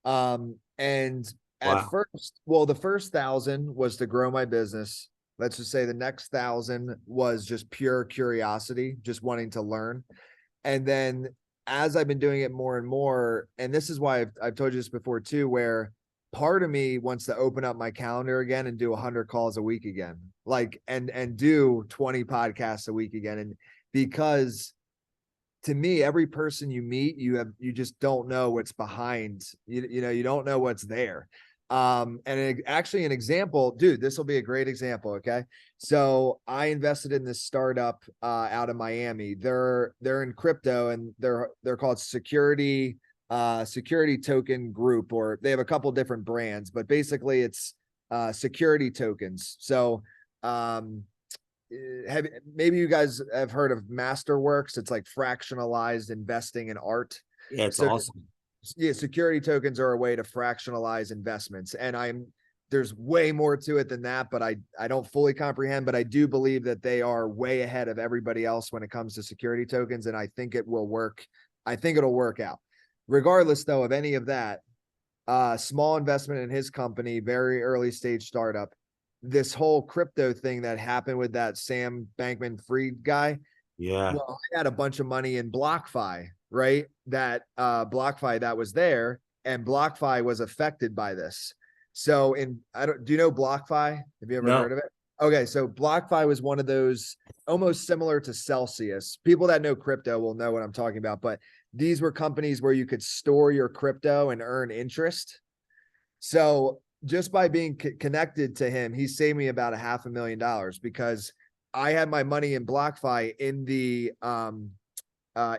S2: And at
S1: Wow.
S2: first, well, the first 1,000 was to grow my business. Let's just say the next 1,000 was just pure curiosity, just wanting to learn. And then as I've been doing it more and more, and this is why I've told you this before too, where part of me wants to open up my calendar again and do 100 calls a week again, like, and do 20 podcasts a week again. And because to me, every person you meet, you just don't know what's behind, you don't know what's there. Actually an example, dude, this will be a great example. Okay. So I invested in this startup out of Miami. They're in crypto, and they're called Security Token Group, or they have a couple different brands, but basically it's security tokens. So maybe you guys have heard of Masterworks. It's like fractionalized investing in art.
S1: Yeah, it's
S2: So
S1: awesome.
S2: yeah, security tokens are a way to fractionalize investments, and there's way more to it than that, but I don't fully comprehend, but I do believe that they are way ahead of everybody else when it comes to security tokens, and I think it will work. I think it'll work out. Regardless though of any of that, small investment in his company, very early stage startup. This whole crypto thing that happened with that Sam Bankman-Fried guy.
S1: Yeah.
S2: Well, I had a bunch of money in BlockFi, right? That BlockFi that was there, and BlockFi was affected by this. So do you know BlockFi? Have you ever heard
S1: No.
S2: of it? Okay, so BlockFi was one of those, almost similar to Celsius. People that know crypto will know what I'm talking about, but these were companies where you could store your crypto and earn interest. So just by being connected to him, he saved me about $500,000, because I had my money in BlockFi in the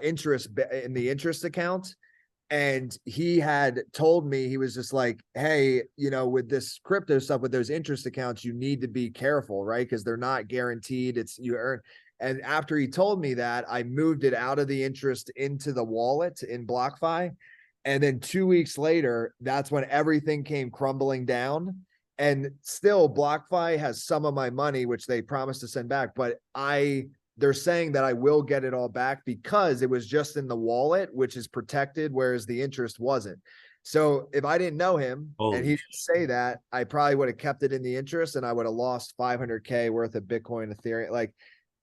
S2: interest account. And he had told me, he was just like, hey, with this crypto stuff, with those interest accounts, you need to be careful, right? Because they're not guaranteed. It's you earn. And after he told me that, I moved it out of the interest into the wallet in BlockFi. And then 2 weeks later, that's when everything came crumbling down. And still, BlockFi has some of my money, which they promised to send back. But they're saying that I will get it all back, because it was just in the wallet, which is protected, whereas the interest wasn't. So if I didn't know him and he didn't say that, I probably would have kept it in the interest, and I would have lost 500K worth of Bitcoin, Ethereum. Like,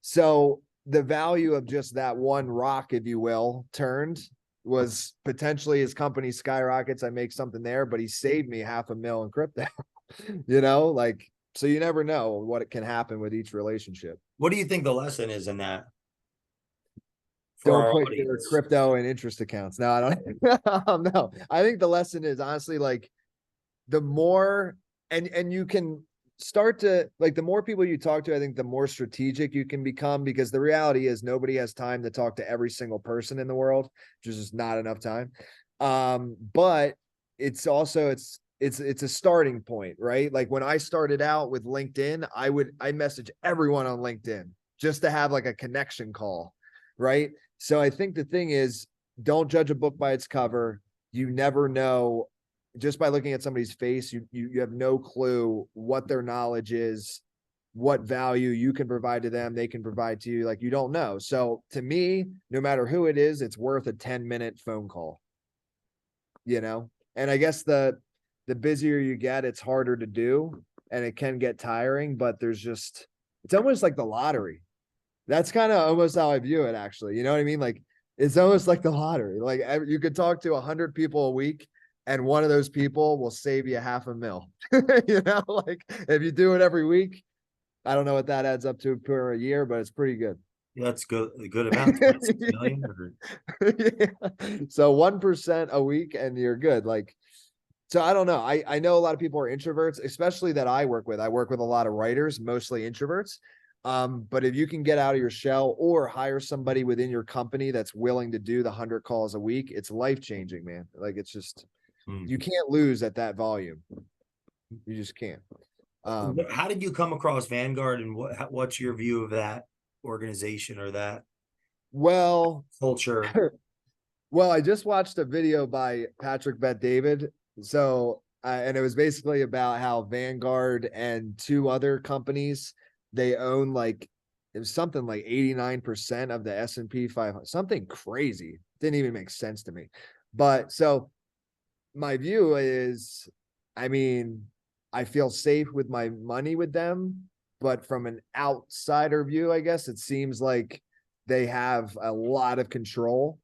S2: so the value of just that one rock, if you will, turned, was potentially his company skyrockets. I make something there, but he saved me $500,000 in crypto, so you never know what can happen with each relationship.
S1: What do you think the lesson is in that? for
S2: Don't
S1: our
S2: put your
S1: audience.
S2: crypto in interest accounts. No, I don't. No, I think the lesson is honestly like the more, and you can start to like the more people you talk to, I think the more strategic you can become, because the reality is nobody has time to talk to every single person in the world. There's just not enough time. But it's also it's a starting point, right? Like when I started out with LinkedIn, I message everyone on LinkedIn just to have like a connection call, right? So I think the thing is, don't judge a book by its cover. You never know, just by looking at somebody's face, you have no clue what their knowledge is, what value you can provide to them, they can provide to you. Like you don't know. So to me, no matter who it is, it's worth a 10-minute phone call, you know? And I guess the busier you get, it's harder to do and it can get tiring, but it's almost like the lottery. That's kind of almost how I view it, actually. You know what I mean? Like it's almost like the lottery. Like you could talk to 100 people a week, and one of those people will save you $500,000. You know, like if you do it every week, I don't know what that adds up to per a year, but it's pretty good.
S1: Yeah, that's good. A good amount. 26 million.
S2: Yeah. So 1% a week, and you're good. Like, so I don't know. I know a lot of people are introverts, especially that I work with. I work with a lot of writers, mostly introverts. But if you can get out of your shell or hire somebody within your company that's willing to do the 100 calls a week, it's life changing, man. Like it's just, you can't lose at that volume. You just can't.
S1: How did you come across Vanguard, and what's your view of that organization or that
S2: Well,
S1: culture?
S2: well, I just watched a video by Patrick Bet-David. So, and it was basically about how Vanguard and two other companies, they own like, it was something like 89% of the S&P 500, something crazy. Didn't even make sense to me. But so my view is, I mean, I feel safe with my money with them, but from an outsider view, I guess it seems like they have a lot of control.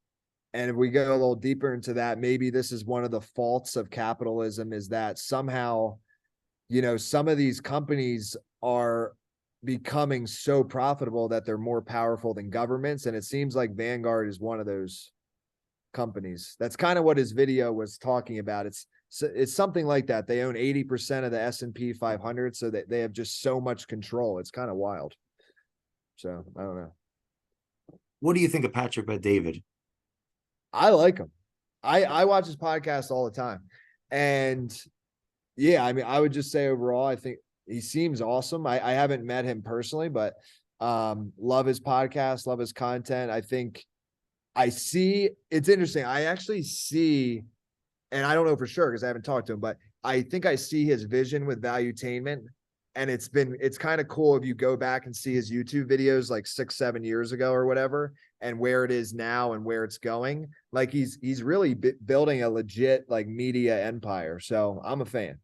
S2: And if we go a little deeper into that, maybe this is one of the faults of capitalism, is that somehow, you know, some of these companies are becoming so profitable that they're more powerful than governments. And it seems like Vanguard is one of those companies. That's kind of what his video was talking about. It's something like that. They own 80% of the S&P 500, so that they have just so much control. It's kind of wild. So I don't know.
S1: What do you think of Patrick Bet-David?
S2: I like him. I watch his podcast all the time. And yeah, I mean, I would just say overall, I think he seems awesome. I haven't met him personally, but love his podcast, love his content. I think I see, it's interesting. I actually see, and I don't know for sure because I haven't talked to him, but I think I see his vision with valuetainment. And it's kind of cool if you go back and see his YouTube videos like 6, 7 years ago or whatever, and where it is now and where it's going. Like he's really building a legit like media empire. So I'm a fan.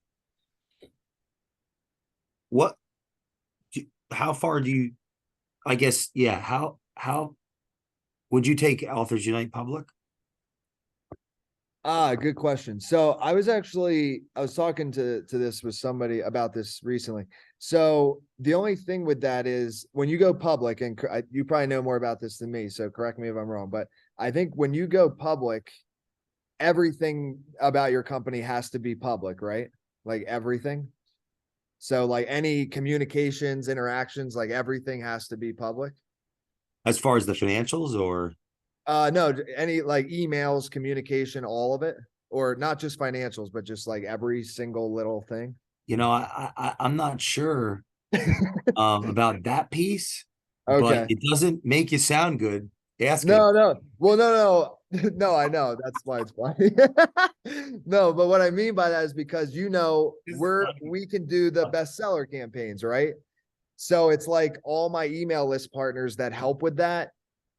S1: What? How far do you? I guess yeah. How would you take Authors Unite public?
S2: Good question. So I was talking to this with somebody about this recently. So the only thing with that is when you go public, and you probably know more about this than me, so correct me if I'm wrong, but I think when you go public, everything about your company has to be public, right? Like everything. So like any communications, interactions, like everything has to be public.
S1: As far as the financials, or
S2: No, any like emails, communication, all of it, or not just financials, but just like every single little thing.
S1: I'm not sure about that piece, but
S2: Okay.
S1: it doesn't make you sound good asking.
S2: No, no. Well, no. No, I know. That's why it's funny. No, but what I mean by that is because we can do the bestseller campaigns, right? So it's like all my email list partners that help with that.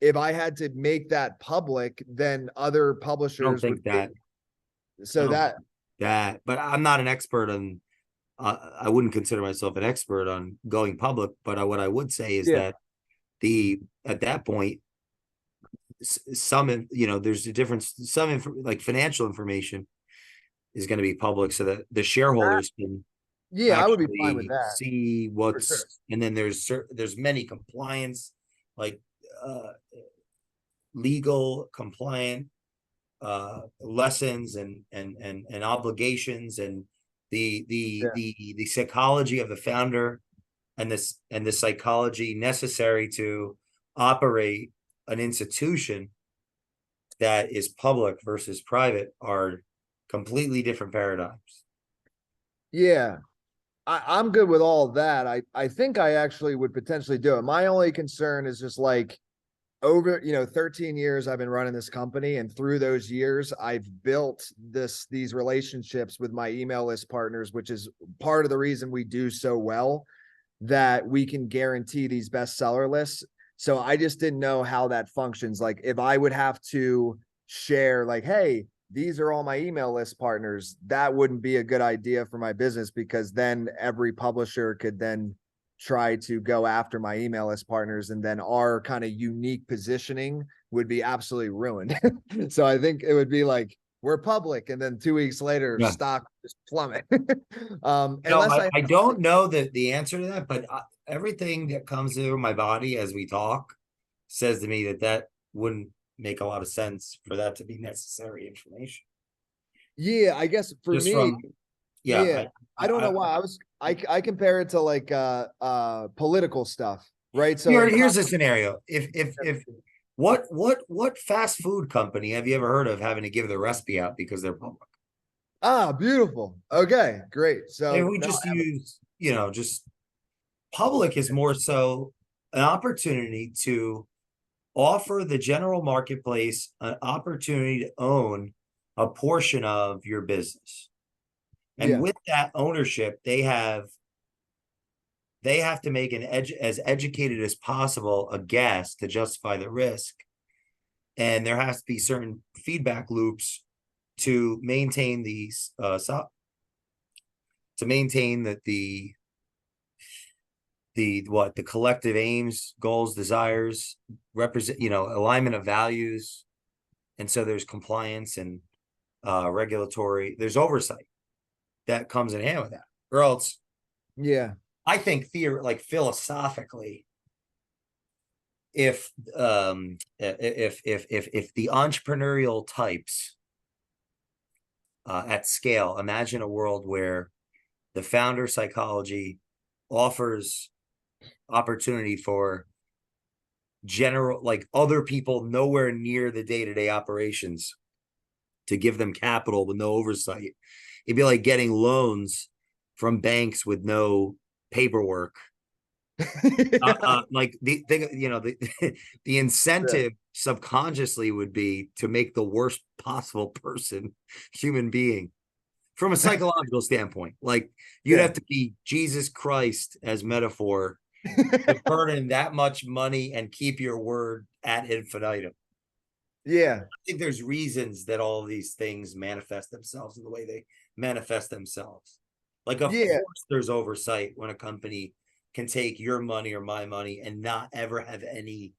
S2: If I had to make that public, then other
S1: I don't
S2: publishers would
S1: think that. I
S2: so
S1: don't
S2: that
S1: think that, but I'm not an expert on. I wouldn't consider myself an expert on going public, but what I would say is
S2: yeah.
S1: that at that point, some there's a difference. Like financial information is going to be public, so that the shareholders can
S2: Yeah, I would be fine with
S1: actually
S2: that
S1: see
S2: for sure.
S1: what's. And then there's many compliance, like legal compliant lessons and obligations, and the psychology of the founder, and the psychology necessary to operate an institution that is public versus private are completely different paradigms.
S2: Yeah. I'm good with all of that. I think I actually would potentially do it. My only concern is just like over, 13 years I've been running this company, and through those years I've built these relationships with my email list partners, which is part of the reason we do so well, that we can guarantee these bestseller lists. So I just didn't know how that functions. Like if I would have to share like, hey, these are all my email list partners, that wouldn't be a good idea for my business, because then every publisher could then try to go after my email list partners, and then our kind of unique positioning would be absolutely ruined. So I think it would be like, we're public, and then 2 weeks later,
S1: Yeah.
S2: stock just plummet.
S1: Unless I don't know the answer to that, but everything that comes through my body as we talk says to me that wouldn't make a lot of sense for that to be necessary information.
S2: Yeah, I guess for
S1: Just
S2: me,
S1: from, yeah,
S2: I don't know why I compare it to like political stuff, right? So
S1: here's a scenario. If what fast food company have you ever heard of having to give their recipe out because they're public?
S2: Beautiful. Okay, great. So
S1: If we just use, just public is more so an opportunity to offer the general marketplace an opportunity to own a portion of your business. And
S2: yeah,
S1: with that ownership, they have to make as educated as possible a guess to justify the risk. And there has to be certain feedback loops to maintain these to maintain that the collective aims, goals, desires, represent, alignment of values. And so there's compliance and regulatory, there's oversight that comes in hand with that. Or else,
S2: yeah,
S1: I think philosophically, if the entrepreneurial types at scale, imagine a world where the founder psychology offers opportunity for general, like other people nowhere near the day-to-day operations, to give them capital with no oversight. It'd be like getting loans from banks with no paperwork. Like the thing, the incentive subconsciously would be to make the worst possible person, human being, from a psychological standpoint. Like you'd have to be Jesus Christ as metaphor to burn in that much money and keep your word ad infinitum.
S2: yeah,
S1: I think there's reasons that all of these things manifest themselves in the way they manifest themselves. Like, of course, there's oversight when a company can take your money or my money and not ever have any,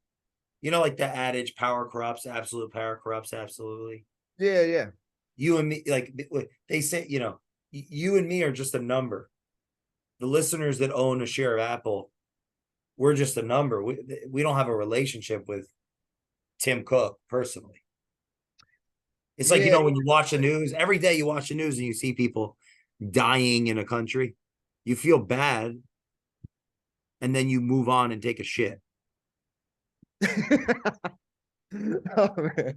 S1: like the adage, power corrupts, absolute power corrupts, absolutely.
S2: yeah.
S1: You and me, like they say, you and me are just a number. The listeners that own a share of Apple, we're just a number. We don't have a relationship with Tim Cook personally. It's like, when you watch the news, every day you watch the news and you see people dying in a country, you feel bad, and then you move on and take a shit.
S2: Oh, man.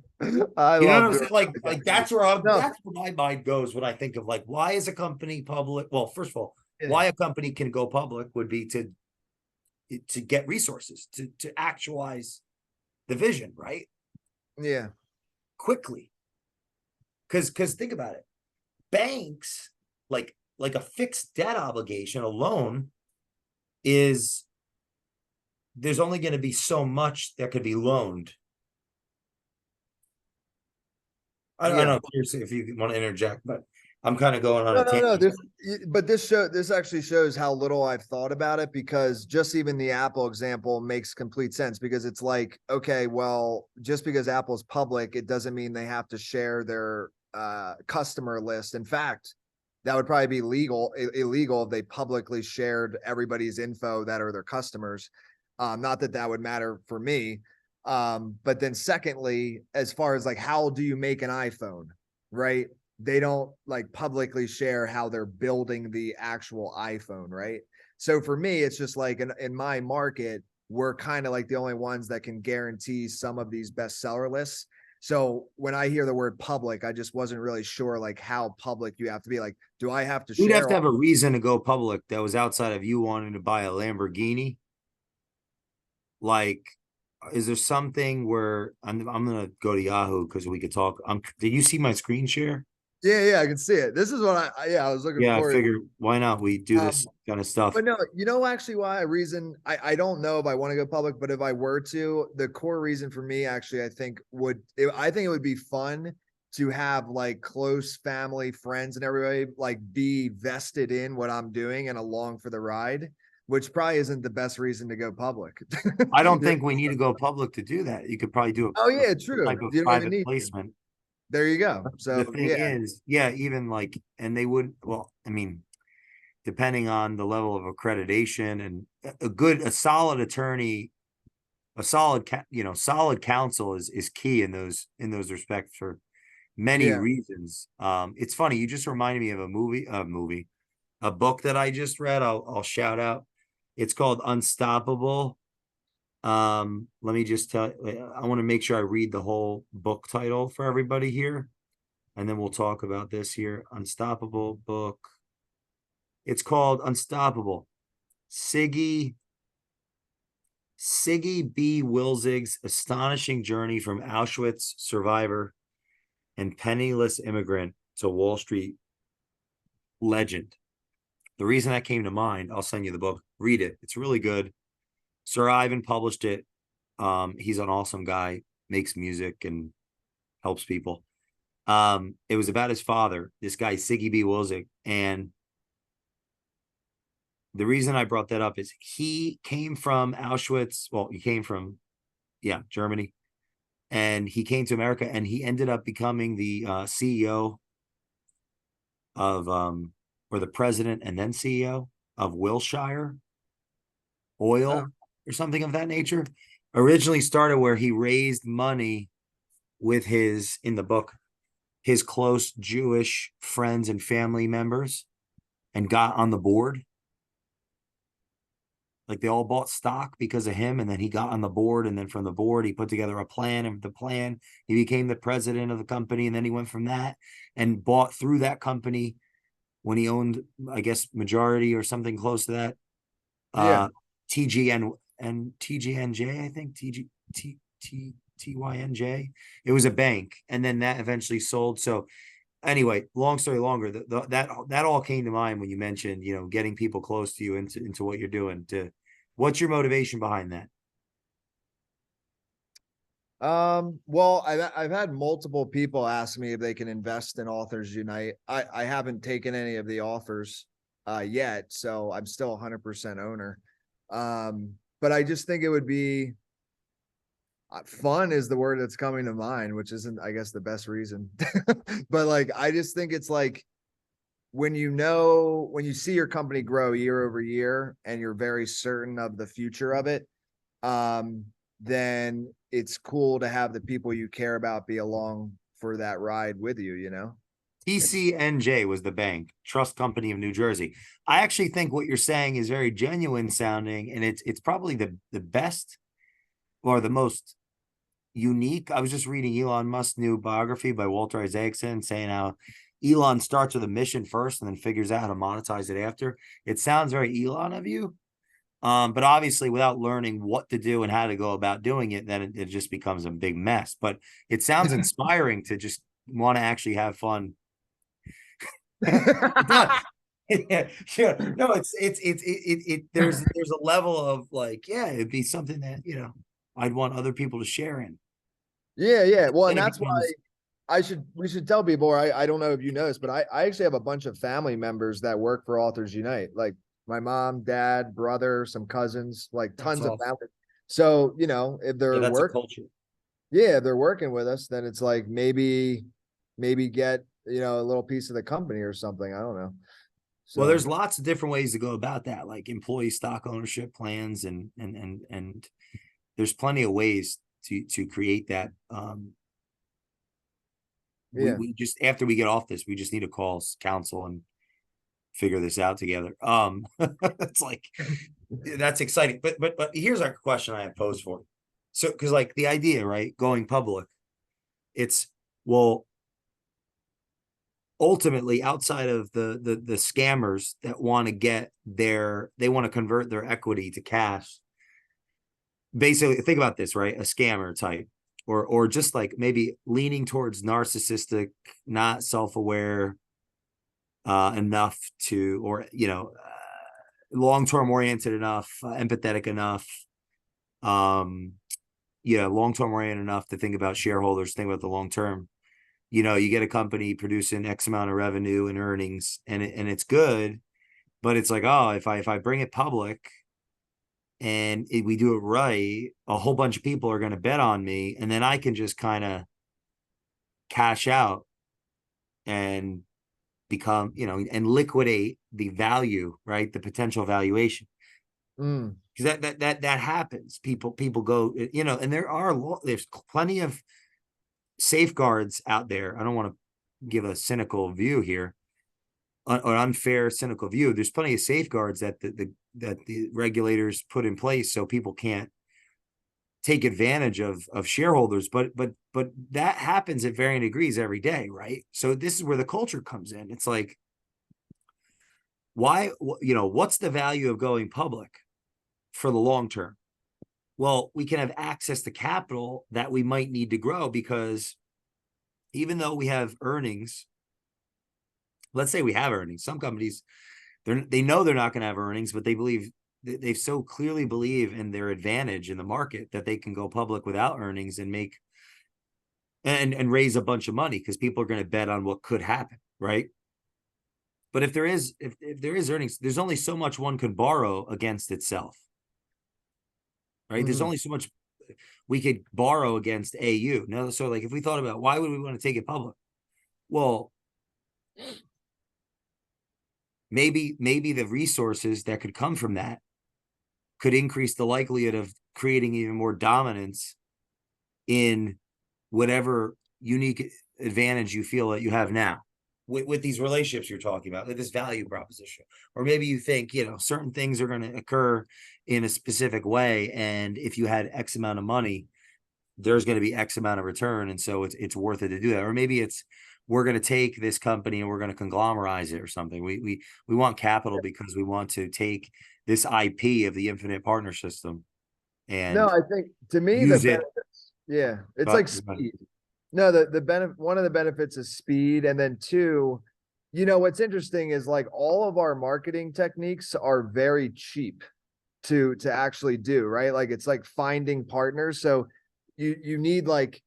S2: I love it.
S1: Like that's where that's where my mind goes when I think of like, why is a company public? Well, first of all, why a company can go public would be to get resources to actualize the vision, right?
S2: Yeah.
S1: Quickly. Because think about it. Banks, like a fixed debt obligation, a loan, is there's only going to be so much that could be loaned. I don't know if you want to interject, but I'm kind of going on a tangent.
S2: This actually shows how little I've thought about it, because just even the Apple example makes complete sense, because it's like, okay, well, just because Apple's public, it doesn't mean they have to share their customer list. In fact, that would probably be illegal if they publicly shared everybody's info that are their customers. Not that would matter for me. But then secondly, as far as like, how do you make an iPhone, right? They don't like publicly share how they're building the actual iPhone, right? So for me, it's just like in my market, we're kind of like the only ones that can guarantee some of these bestseller lists. So when I hear the word public, I just wasn't really sure like how public you have to be. Like, do I have to
S1: You'd have
S2: share
S1: to
S2: all?
S1: have a reason to go public that was outside of you wanting to buy a Lamborghini. Like, is there something where I'm gonna go to Yahoo because we could talk. Did you see my screen share?
S2: Yeah, I can see it. This is what I was looking
S1: Yeah, I
S2: forward.
S1: figured why not we do this
S2: Um,
S1: kind of stuff.
S2: But no, you know, actually, why a reason I don't know if I want to go public, but if I were to, the core reason for me actually, I think it would be fun to have like close family, friends, and everybody like be vested in what I'm doing and along for the ride, which probably isn't the best reason to go public.
S1: I don't think we need to go public to do that. You could probably do
S2: Oh
S1: a
S2: yeah,
S1: type
S2: true.
S1: of
S2: You don't even
S1: private
S2: need to.
S1: placement.
S2: There you go.
S1: The
S2: So
S1: thing
S2: yeah,
S1: is, yeah, even like, and they would, well, I mean, depending on the level of accreditation and a solid attorney, solid counsel is key in those respects for many
S2: yeah.
S1: reasons. It's funny. You just reminded me of a book that I just read. I'll shout out. It's called Unstoppable. Let me just tell I want to make sure I read the whole book title for everybody here, and then we'll talk about this here. Unstoppable book. It's called Unstoppable. Siggy B. Wilzig's astonishing journey from Auschwitz survivor and penniless immigrant to Wall Street legend. The reason that came to mind, I'll send you the book. Read it. It's really good. Sir Ivan published it. He's an awesome guy, makes music and helps people. It was about his father, this guy, Siggy B. Wilzig. And the reason I brought that up is he came from Auschwitz. Well, he came from, Germany. And he came to America and he ended up becoming the CEO of, or the president and then CEO of Wilshire
S2: Oh,
S1: Oil or something of that nature. Originally started where he raised money with in the book, his close Jewish friends and family members and got on the board. Like they all bought stock because of him, and then he got on the board, and then from the board he put together a plan, and the plan he became the president of the company, and then he went from that and bought through that company when he owned, I guess, majority or something close to that.
S2: yeah.
S1: TGN and TGNJ, I think TYNJ. It was a bank, and then that eventually sold. So anyway, long story longer, that all came to mind when you mentioned, getting people close to you into what you're doing. What's your motivation behind that?
S2: Well, I've had multiple people ask me if they can invest in Authors Unite. I haven't taken any of the offers yet, so I'm still 100% owner. But I just think it would be fun is the word that's coming to mind, which isn't, I guess, the best reason. But like, I just think it's like when you see your company grow year over year and you're very certain of the future of it, then it's cool to have the people you care about be along for that ride with you, you know?
S1: TCNJ was the bank, Trust Company of New Jersey. I actually think what you're saying is very genuine sounding, and it's probably the best or the most unique. I was just reading Elon Musk's new biography by Walter Isaacson saying how Elon starts with a mission first and then figures out how to monetize it after. It sounds very Elon of you. But obviously without learning what to do and how to go about doing it, then it just becomes a big mess. But it sounds inspiring to just want to actually have fun. It does. Yeah, sure. No, there's a level of like, yeah, it'd be something that, I'd want other people to share in.
S2: Yeah. Well, and
S1: Then it
S2: that's why
S1: becomes
S2: we should tell people, or I don't know if you noticed, but I actually have a bunch of family members that work for Authors Unite, like my mom, dad, brother, some cousins, like
S1: that's
S2: tons of
S1: awesome.
S2: family. So, if
S1: Yeah,
S2: they're
S1: that's a culture.
S2: yeah, if they're working with us, then it's like maybe get, a little piece of the company or something. I don't know.
S1: Well,
S2: So
S1: there's lots of different ways to go about that, like employee stock ownership plans and there's plenty of ways to create that.
S2: Yeah.
S1: We just, after we get off this, we just need to call council and figure this out together. It's like, that's exciting. But here's our question I have posed for. So, because like the idea, right, going public, it's, well, ultimately, outside of the scammers that want to they want to convert their equity to cash. Basically, think about this, right? A scammer type, or just like maybe leaning towards narcissistic, not self-aware enough to, or long-term oriented enough, empathetic enough, long-term oriented enough to think about shareholders, think about the long term. You get a company producing X amount of revenue and earnings, and it's good, but it's like, oh, if I bring it public and we do it right, a whole bunch of people are going to bet on me, and then I can just kind of cash out and become, and liquidate the value, right? The potential valuation. Because that happens. People go, and there's plenty of safeguards out there. I don't want to give a cynical view here, or unfair cynical view. There's plenty of safeguards that the regulators put in place so people can't take advantage of shareholders, but that happens at varying degrees every day, right? So this is where the culture comes in. It's like, why, what's the value of going public for the long term? Well, we can have access to capital that we might need to grow, because even though we have earnings, let's say we have earnings, some companies, they know they're not going to have earnings, but they so clearly believe in their advantage in the market that they can go public without earnings and make and raise a bunch of money, because people are going to bet on what could happen, right? But if there is earnings, there's only so much one could borrow against itself, right? There's only so much we could borrow against AU. Now, so like if we thought about why would we want to take it public? Well, maybe the resources that could come from that could increase the likelihood of creating even more dominance in whatever unique advantage you feel that you have now with these relationships you're talking about, with this value proposition. Or maybe you think, certain things are going to occur in a specific way, and if you had X amount of money, there's going to be X amount of return, and so it's worth it to do that. Or maybe it's, we're going to take this company and we're going to conglomerize it or something. We want capital because we want to take this IP of the infinite partner system and
S2: No, I think to me the benefits, it's like speed. No, the benefit, one of the benefits is speed, and then two, what's interesting is like all of our marketing techniques are very cheap to actually do, right? Like it's like finding partners. So you need like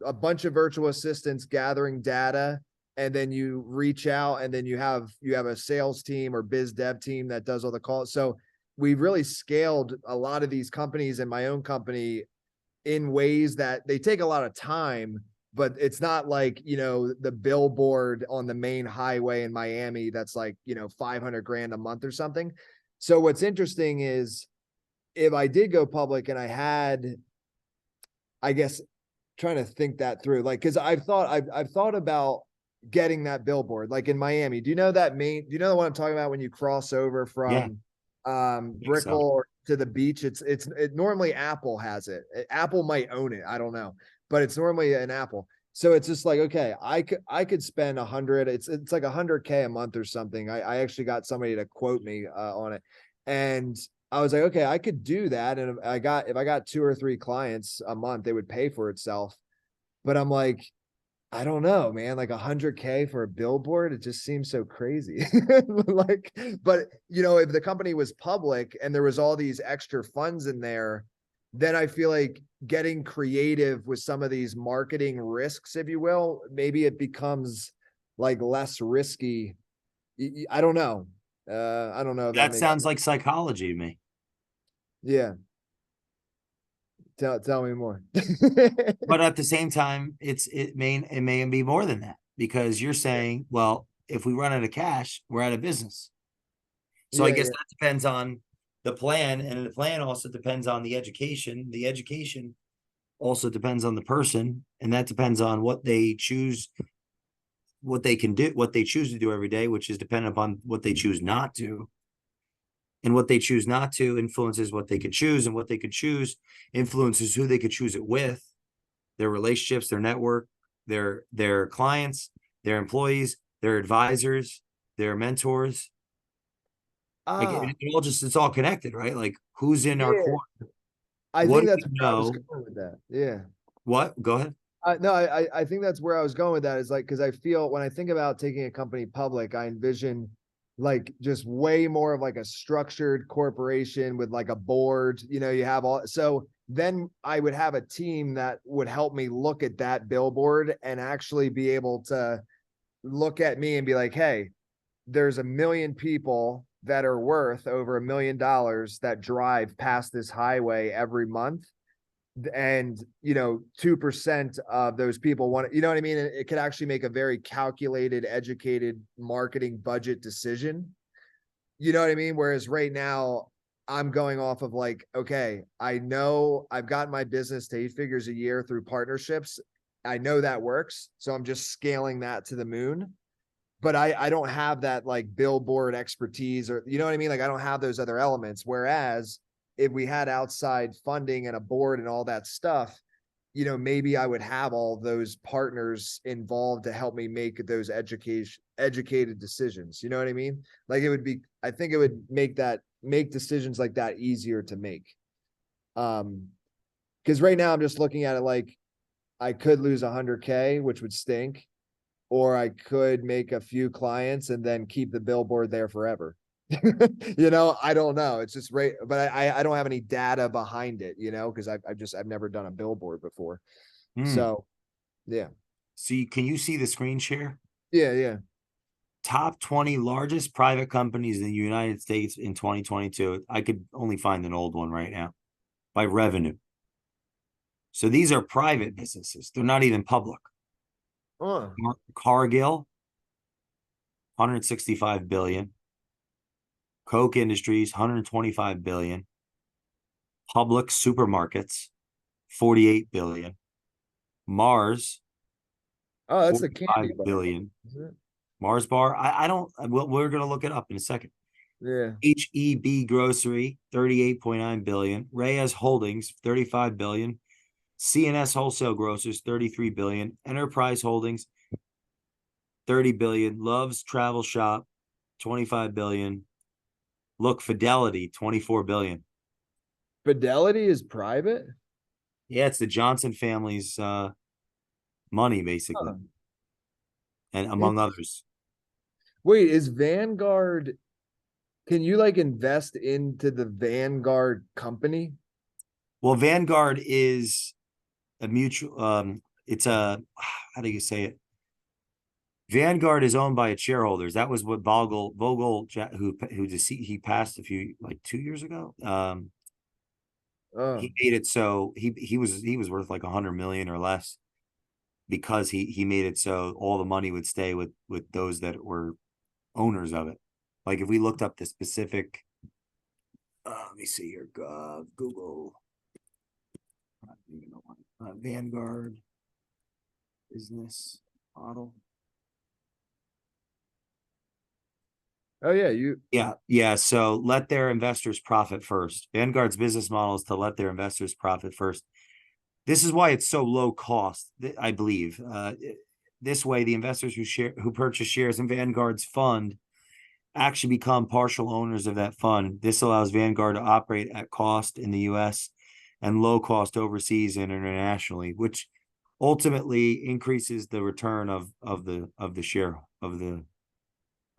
S2: a bunch of virtual assistants gathering data, and then you reach out, and then you have a sales team or biz dev team that does all the calls. So we really scaled a lot of these companies and my own company in ways that they take a lot of time, but it's not like, the billboard on the main highway in Miami that's like, 500 grand a month or something. So what's interesting is if I did go public and I had, I guess, trying to think that through, like, cause I've thought about getting that billboard, like in Miami. Do you know do you know what I'm talking about when you cross over from Brickell to the beach? It normally Apple has it. Apple might own it. I don't know, but it's normally an Apple. So it's just like, okay, I could spend 100, it's like 100K a month or something. I actually got somebody to quote me on it. And I was like, okay, I could do that. And if I got 2 or 3 clients a month, they would pay for itself. But I'm like, I don't know, man, like 100K for a billboard, it just seems so crazy. Like, but if the company was public and there was all these extra funds in there, then I feel like getting creative with some of these marketing risks, if you will, maybe it becomes like less risky. I don't know. I don't know. If
S1: that sounds like psychology to me.
S2: Yeah. Tell me more.
S1: But at the same time, it may be more than that, because you're saying, well, if we run out of cash, we're out of business. So I guess that depends on the plan, and the plan also depends on the education. The education also depends on the person, and that depends on what they choose, what they can do, what they choose to do every day, which is dependent upon what they choose not to. And what they choose not to influences what they could choose, and what they could choose influences who they could choose it with, their relationships, their network, their clients, their employees, their advisors, their mentors. Like
S2: Ah,
S1: it's all connected, right? Like who's in our
S2: yeah.
S1: corner?
S2: I
S1: What
S2: think
S1: do
S2: that's
S1: we
S2: where I was
S1: know?
S2: going with that. Yeah.
S1: What? Go ahead.
S2: No, I think that's where I was going with that is like, because I feel when I think about taking a company public, I envision like just way more of like a structured corporation with like a board, you have all, so then I would have a team that would help me look at that billboard and actually be able to look at me and be like, hey, there's a million people that are worth over $1 million that drive past this highway every month, and 2% of those people want, you know what I mean, it could actually make a very calculated, educated marketing budget decision, you know what I mean, whereas right now I'm going off of like, okay, I know I've got my business to 8 figures a year through partnerships, I know that works, so I'm just scaling that to the moon, but I don't have that like billboard expertise, or you know what I mean? Like I don't have those other elements. Whereas if we had outside funding and a board and all that stuff, maybe I would have all those partners involved to help me make those educated decisions. You know what I mean? Like it would be, I think it would make decisions like that easier to make. Because right now I'm just looking at it like I could lose 100K, which would stink, or I could make a few clients and then keep the billboard there forever. I don't know. It's just right, but I don't have any data behind it, because I've never done a billboard before.
S1: Hmm.
S2: So yeah.
S1: See, can you see the screen share?
S2: Yeah, yeah.
S1: Top 20 largest private companies in the United States in 2022. I could only find an old one right now by revenue. So these are private businesses. They're not even public. Cargill, 165 billion. Coke Industries, 125 billion. Public supermarkets, 48 billion. Mars,
S2: Oh, that's the candy
S1: 45
S2: bar.
S1: billion.
S2: Isn't it?
S1: Mars bar. I don't, we're going to look it up in a second.
S2: Yeah.
S1: HEB Grocery, 38.9 billion. Reyes Holdings, 35 billion. CNS Wholesale Grocers, 33 billion. Enterprise Holdings, 30 billion. Love's Travel Shop, 25 billion. Look, Fidelity, 24 billion.
S2: Fidelity is private?
S1: Yeah, it's the Johnson family's money, basically,
S2: Huh.
S1: and among others.
S2: Wait, is Vanguard, can you like invest into the Vanguard company?
S1: Well, Vanguard is a mutual, it's a, how do you say it? Vanguard is owned by its shareholders. That was what Vogel, who he passed a few, like 2 years ago.
S2: Oh,
S1: He made it so he was worth like 100 million or less, because he made it so all the money would stay with those that were owners of it. Like if we looked up the specific, let me see here, Google, I don't even know Vanguard business model.
S2: oh yeah, you.
S1: Yeah. So let their investors profit first. Vanguard's business model is to let their investors profit first. This is why it's so low cost, I believe. This way, the investors who purchase shares in Vanguard's fund actually become partial owners of that fund. This allows Vanguard to operate at cost in the U.S. and low cost overseas and internationally, which ultimately increases the return of the share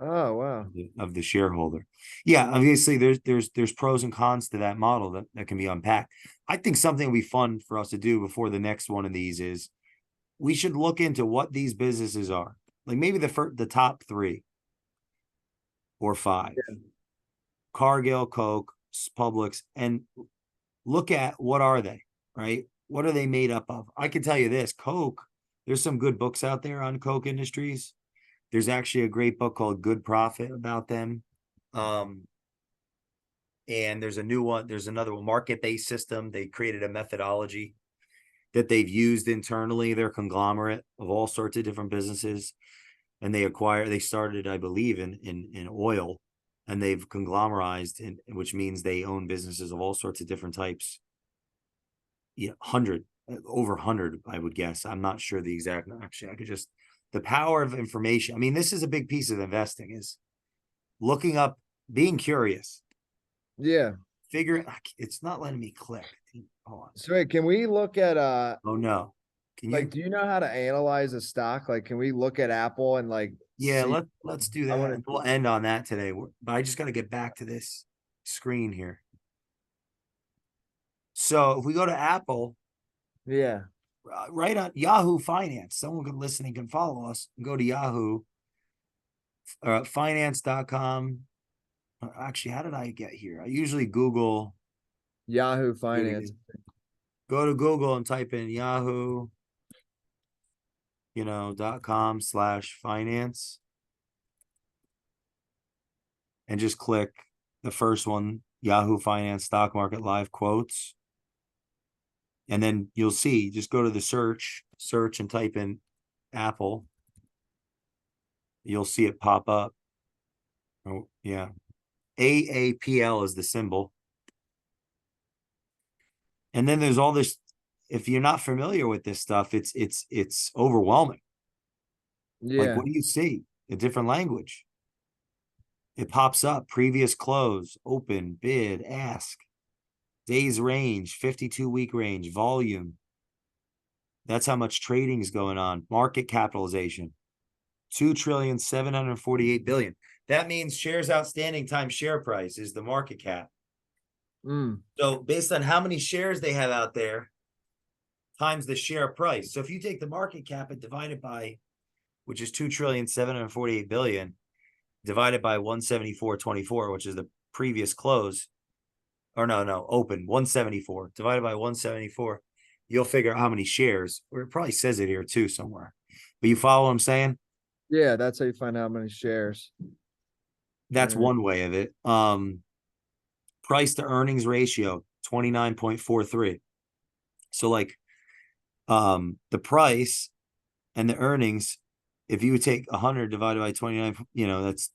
S2: Oh wow.
S1: of the shareholder. Yeah, obviously there's pros and cons to that model that can be unpacked. I think something will be fun for us to do before the next one of these is we should look into what these businesses are. Like maybe the top 3 or 5.
S2: Yeah.
S1: Cargill, Coke, Publix, and look at what are they, right? What are they made up of? I can tell you this, Coke, there's some good books out there on Coke Industries. There's actually a great book called Good Profit about them. And there's a new one, there's another one, market-based system. They created a methodology. that they've used internally. They're a conglomerate of all sorts of different businesses, and they started, I believe, in oil, and they've conglomerized, which means they own businesses of all sorts of different types. Yeah, over 100, I would guess. I'm not sure the exact. Actually, I could just the power of information. I mean, this is a big piece of investing, is looking up, being curious,
S2: Yeah.
S1: figuring. It's not letting me click. Hold on.
S2: So wait, can we look at
S1: Oh no. Can you?
S2: like, do you know how to analyze a stock? Like, can we look at Apple and like
S1: Yeah,
S2: see?
S1: let's do
S2: I
S1: that.
S2: want
S1: And
S2: to.
S1: we'll end on that today. But I just got to get back to this screen here. So if we go to Apple,
S2: Yeah.
S1: right on Yahoo Finance, someone can listening can follow us and go to Yahoo finance.com. Actually, how did I get here? I usually Google.
S2: Yahoo
S1: Here we
S2: Finance.
S1: go. Go to Google and type in Yahoo, .com/finance, and just click the first one, Yahoo Finance Stock Market Live Quotes. And then you'll see, just go to the search and type in Apple. You'll see it pop up. Oh, yeah. AAPL is the symbol. And then there's all this. If you're not familiar with this stuff, it's overwhelming. Like,
S2: Yeah.
S1: what do you see? A different language. It pops up: previous close, open, bid, ask, days range, 52-week range, volume. That's how much trading is going on. Market capitalization, 2,748,000,000,000. That means shares outstanding times share price is the market cap.
S2: Mm.
S1: So based on how many shares they have out there times the share price. So if you take the market cap and divide it by, which is 2,748,000,000,000, divided by 174.24, which is the previous close, or no, open 174 divided by 174, you'll figure out how many shares, or it probably says it here too somewhere. But you follow what I'm saying?
S2: Yeah, that's how you find out how many shares.
S1: That's one way of it. Price to earnings ratio 29.43. So like the price and the earnings, if you would take 100 divided by 29, that's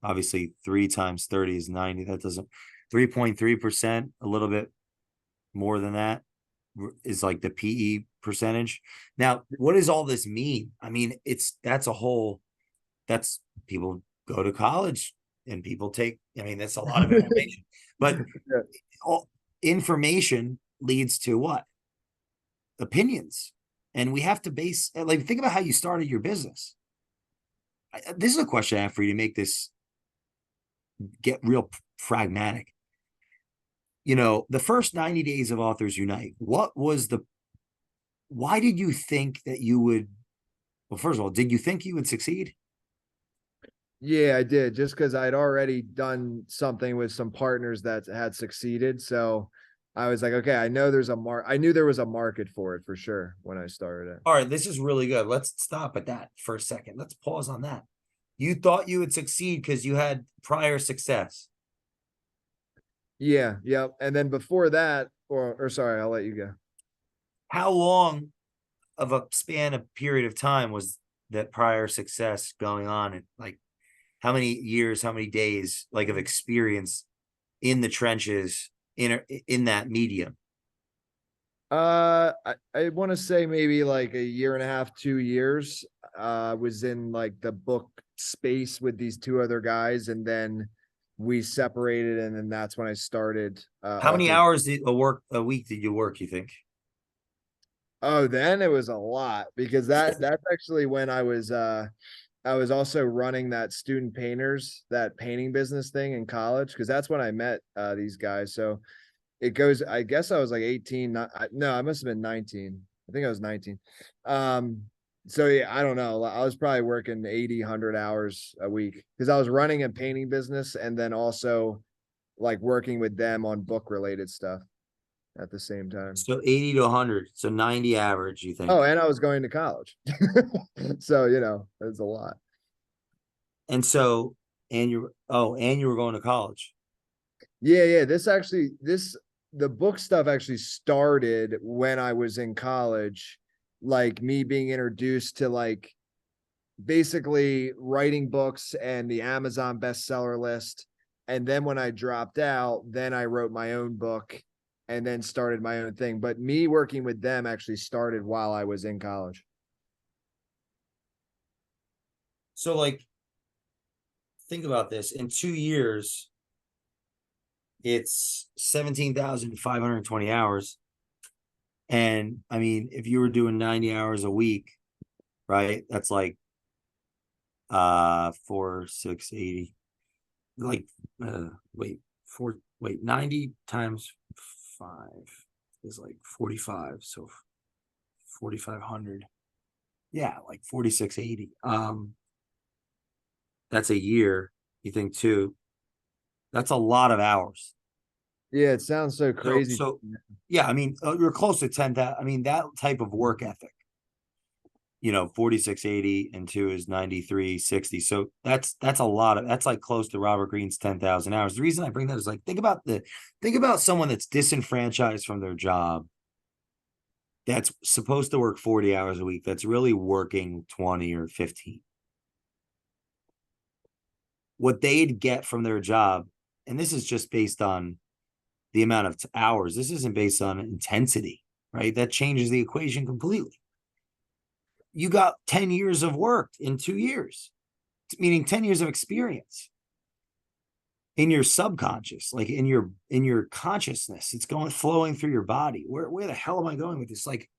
S1: obviously 3 times 30 is 90. That doesn't 3.3%, a little bit more than that is like the PE percentage. Now, what does all this mean? I mean, that's people go to college and people take, I mean, that's a lot of information, but
S2: Yeah.
S1: all information leads to what? Opinions. And we have to base, like, think about how you started your business. This is a question I have for you to make this get real pragmatic. The first 90 days of Authors Unite, why did you think that you would, well, first of all, did you think you would succeed?
S2: Yeah, I did, just because I'd already done something with some partners that had succeeded. So I was like, okay, I know I knew there was a market for it for sure when I started it.
S1: All right, this is really good. Let's stop at that for a second. Let's pause on that. You thought you would succeed because you had prior success.
S2: Yeah, yep. And then before that, or sorry, I'll let you go.
S1: How long of a span of period of time was that prior success going on? And like, how many years, how many days, like, of experience in the trenches in that medium?
S2: I want to say maybe like a year and a half, 2 years. Was in like the book space with these two other guys, and then we separated, and then that's when I started
S1: How many
S2: author.
S1: hours a week did you work, you think?
S2: Oh, then it was a lot, because that's actually when I was also running that student painters, that painting business thing in college, because that's when I met these guys. So it goes, I guess I was like 18. No, I must have been 19. I think I was 19. So yeah, I don't know. I was probably working 80, 100 hours a week, because I was running a painting business and then also like working with them on book related stuff at the same time.
S1: So 80 to 100, so 90 average, you think?
S2: Oh, and I was going to college. So, it's a lot.
S1: And so, and you were going to college.
S2: Yeah, yeah. This the book stuff actually started when I was in college, like me being introduced to like basically writing books and the Amazon bestseller list. And then when I dropped out, then I wrote my own book and then started my own thing. But me working with them actually started while I was in college.
S1: So like, think about this. In 2 years, it's 17,520 hours. And I mean, if you were doing 90 hours a week, right? That's like 4, 6, 80. Like wait, 90 times 5 is like 45. So 4,500. Yeah, like 4,680. That's a year. You think too? That's a lot of hours.
S2: Yeah, it sounds so crazy.
S1: So yeah, I mean, you're close to 10,000. I mean, that type of work ethic, 4,680 and 2 is 9360. So that's a lot of, that's like close to Robert Greene's 10,000 hours. The reason I bring that is like, think about someone that's disenfranchised from their job, that's supposed to work 40 hours a week, that's really working 20 or 15. What they'd get from their job, and this is just based on the amount of hours, this isn't based on intensity, right? That changes the equation completely. You got 10 years of work in 2 years, meaning 10 years of experience in your subconscious, like in your consciousness. It's flowing through your body. Where the hell am I going with this? Like,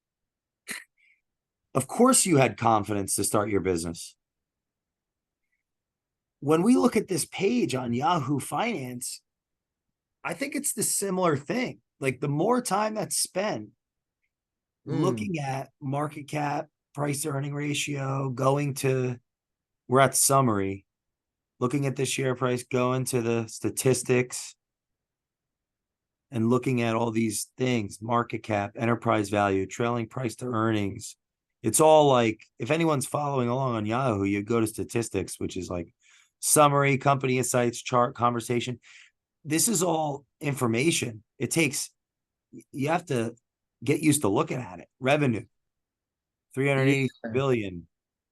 S1: of course you had confidence to start your business. When we look at this page on Yahoo Finance, I think it's the similar thing. Like, the more time that's spent looking at market cap, price to earning ratio, we're at summary, looking at the share price, going to the statistics and looking at all these things, market cap, enterprise value, trailing price to earnings. It's all like, if anyone's following along on Yahoo, you go to statistics, which is like summary, company insights, chart, conversation. This is all information. You have to get used to looking at it. Revenue, 380 billion.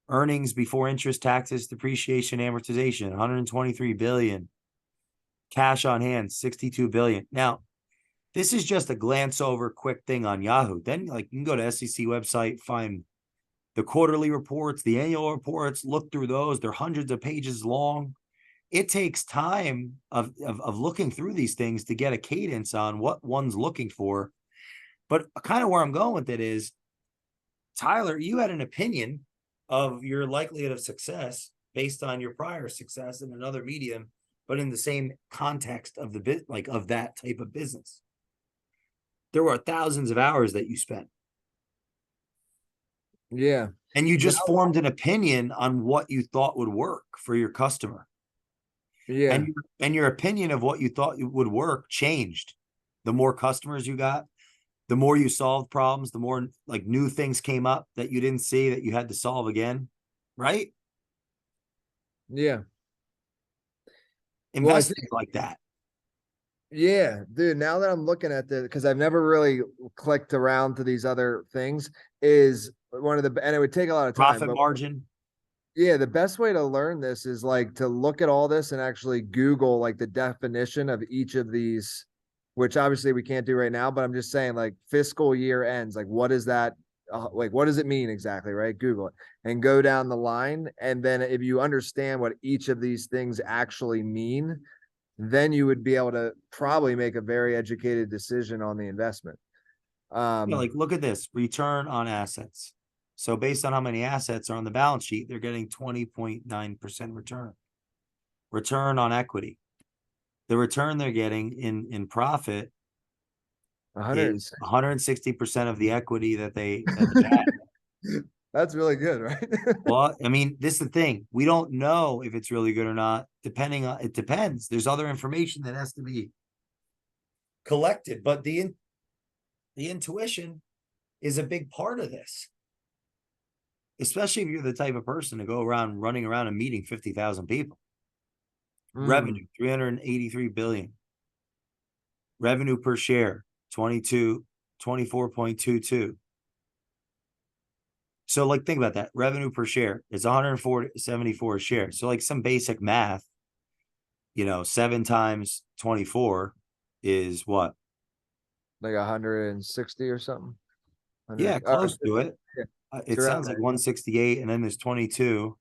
S1: Earnings before interest, taxes, depreciation, amortization, 123 billion. Cash on hand, 62 billion. Now, this is just a glance over quick thing on Yahoo. Then, like, you can go to SEC website, find the quarterly reports, the annual reports, look through those. They're hundreds of pages long. It takes time of looking through these things to get a cadence on what one's looking for. But kind of where I'm going with it is, Tyler, you had an opinion of your likelihood of success based on your prior success in another medium, but in the same context of the bit, like of that type of business. There were thousands of hours that you spent.
S2: Yeah.
S1: And you just formed an opinion on what you thought would work for your customer.
S2: Yeah.
S1: And your opinion of what you thought would work changed. The more customers you got, the more you solved problems, the more like new things came up that you didn't see that you had to solve again. Right?
S2: Yeah.
S1: Investing like that.
S2: Yeah, dude. Now that I'm looking at because I've never really clicked around to these other things, is one of the, and it would take a lot of time.
S1: Profit margin.
S2: Yeah, the best way to learn this is like to look at all this and actually Google like the definition of each of these, which obviously we can't do right now, but I'm just saying, like, fiscal year ends, like what is that? Like, what does it mean exactly, right? Google it and go down the line. And then if you understand what each of these things actually mean, then you would be able to probably make a very educated decision on the investment.
S1: Like, look at this return on assets. So based on how many assets are on the balance sheet, they're getting 20.9% return. Return on equity. The return they're getting in profit is 160% of the equity that they had.
S2: That's really good, right?
S1: Well, I mean, this is the thing. We don't know if it's really good or not. It depends. There's other information that has to be collected, but the intuition is a big part of this. Especially if you're the type of person to go around running around and meeting 50,000 people. Revenue, 383 billion. Revenue per share, 24.22. So like, think about that. Revenue per share is 174 a share. So like some basic math, 7 times 24 is what?
S2: Like 160 or something.
S1: Yeah,
S2: 100,
S1: close to it.
S2: yeah, it's
S1: It
S2: around
S1: sounds like
S2: there.
S1: 168, and then there's 22.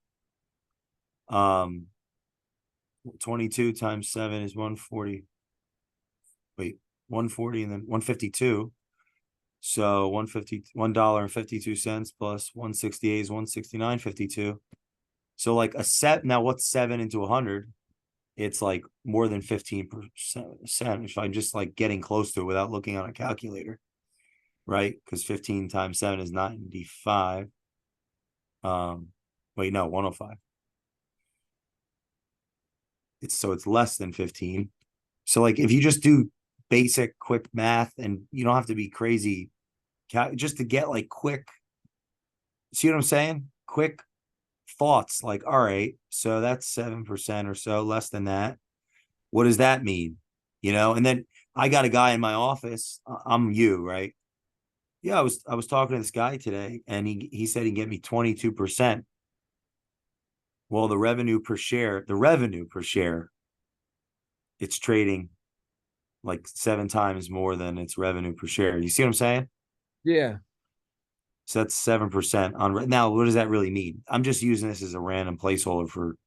S1: 22 times 7 is 140. Wait, 140 and then 152. So $1.52 plus 168 is 169.52. So like a set. Now what's 7 into 100? It's like more than 15%. If I'm just like getting close to it without looking on a calculator, right? Because 15 times 7 is 95. Wait, no, 105. It's less than 15. So like if you just do basic quick math, and you don't have to be crazy, just to get like quick, see what I'm saying? Quick thoughts, like, all right, so that's 7% or so, less than that. What does that mean? And then I got a guy in my office. I'm you, right? Yeah, I was talking to this guy today, and he said he'd get me 22%. Well, the revenue per share, it's trading like 7 times more than its revenue per share. You see what I'm saying?
S2: Yeah.
S1: So that's 7% on. Now, what does that really mean? I'm just using this as a random placeholder for,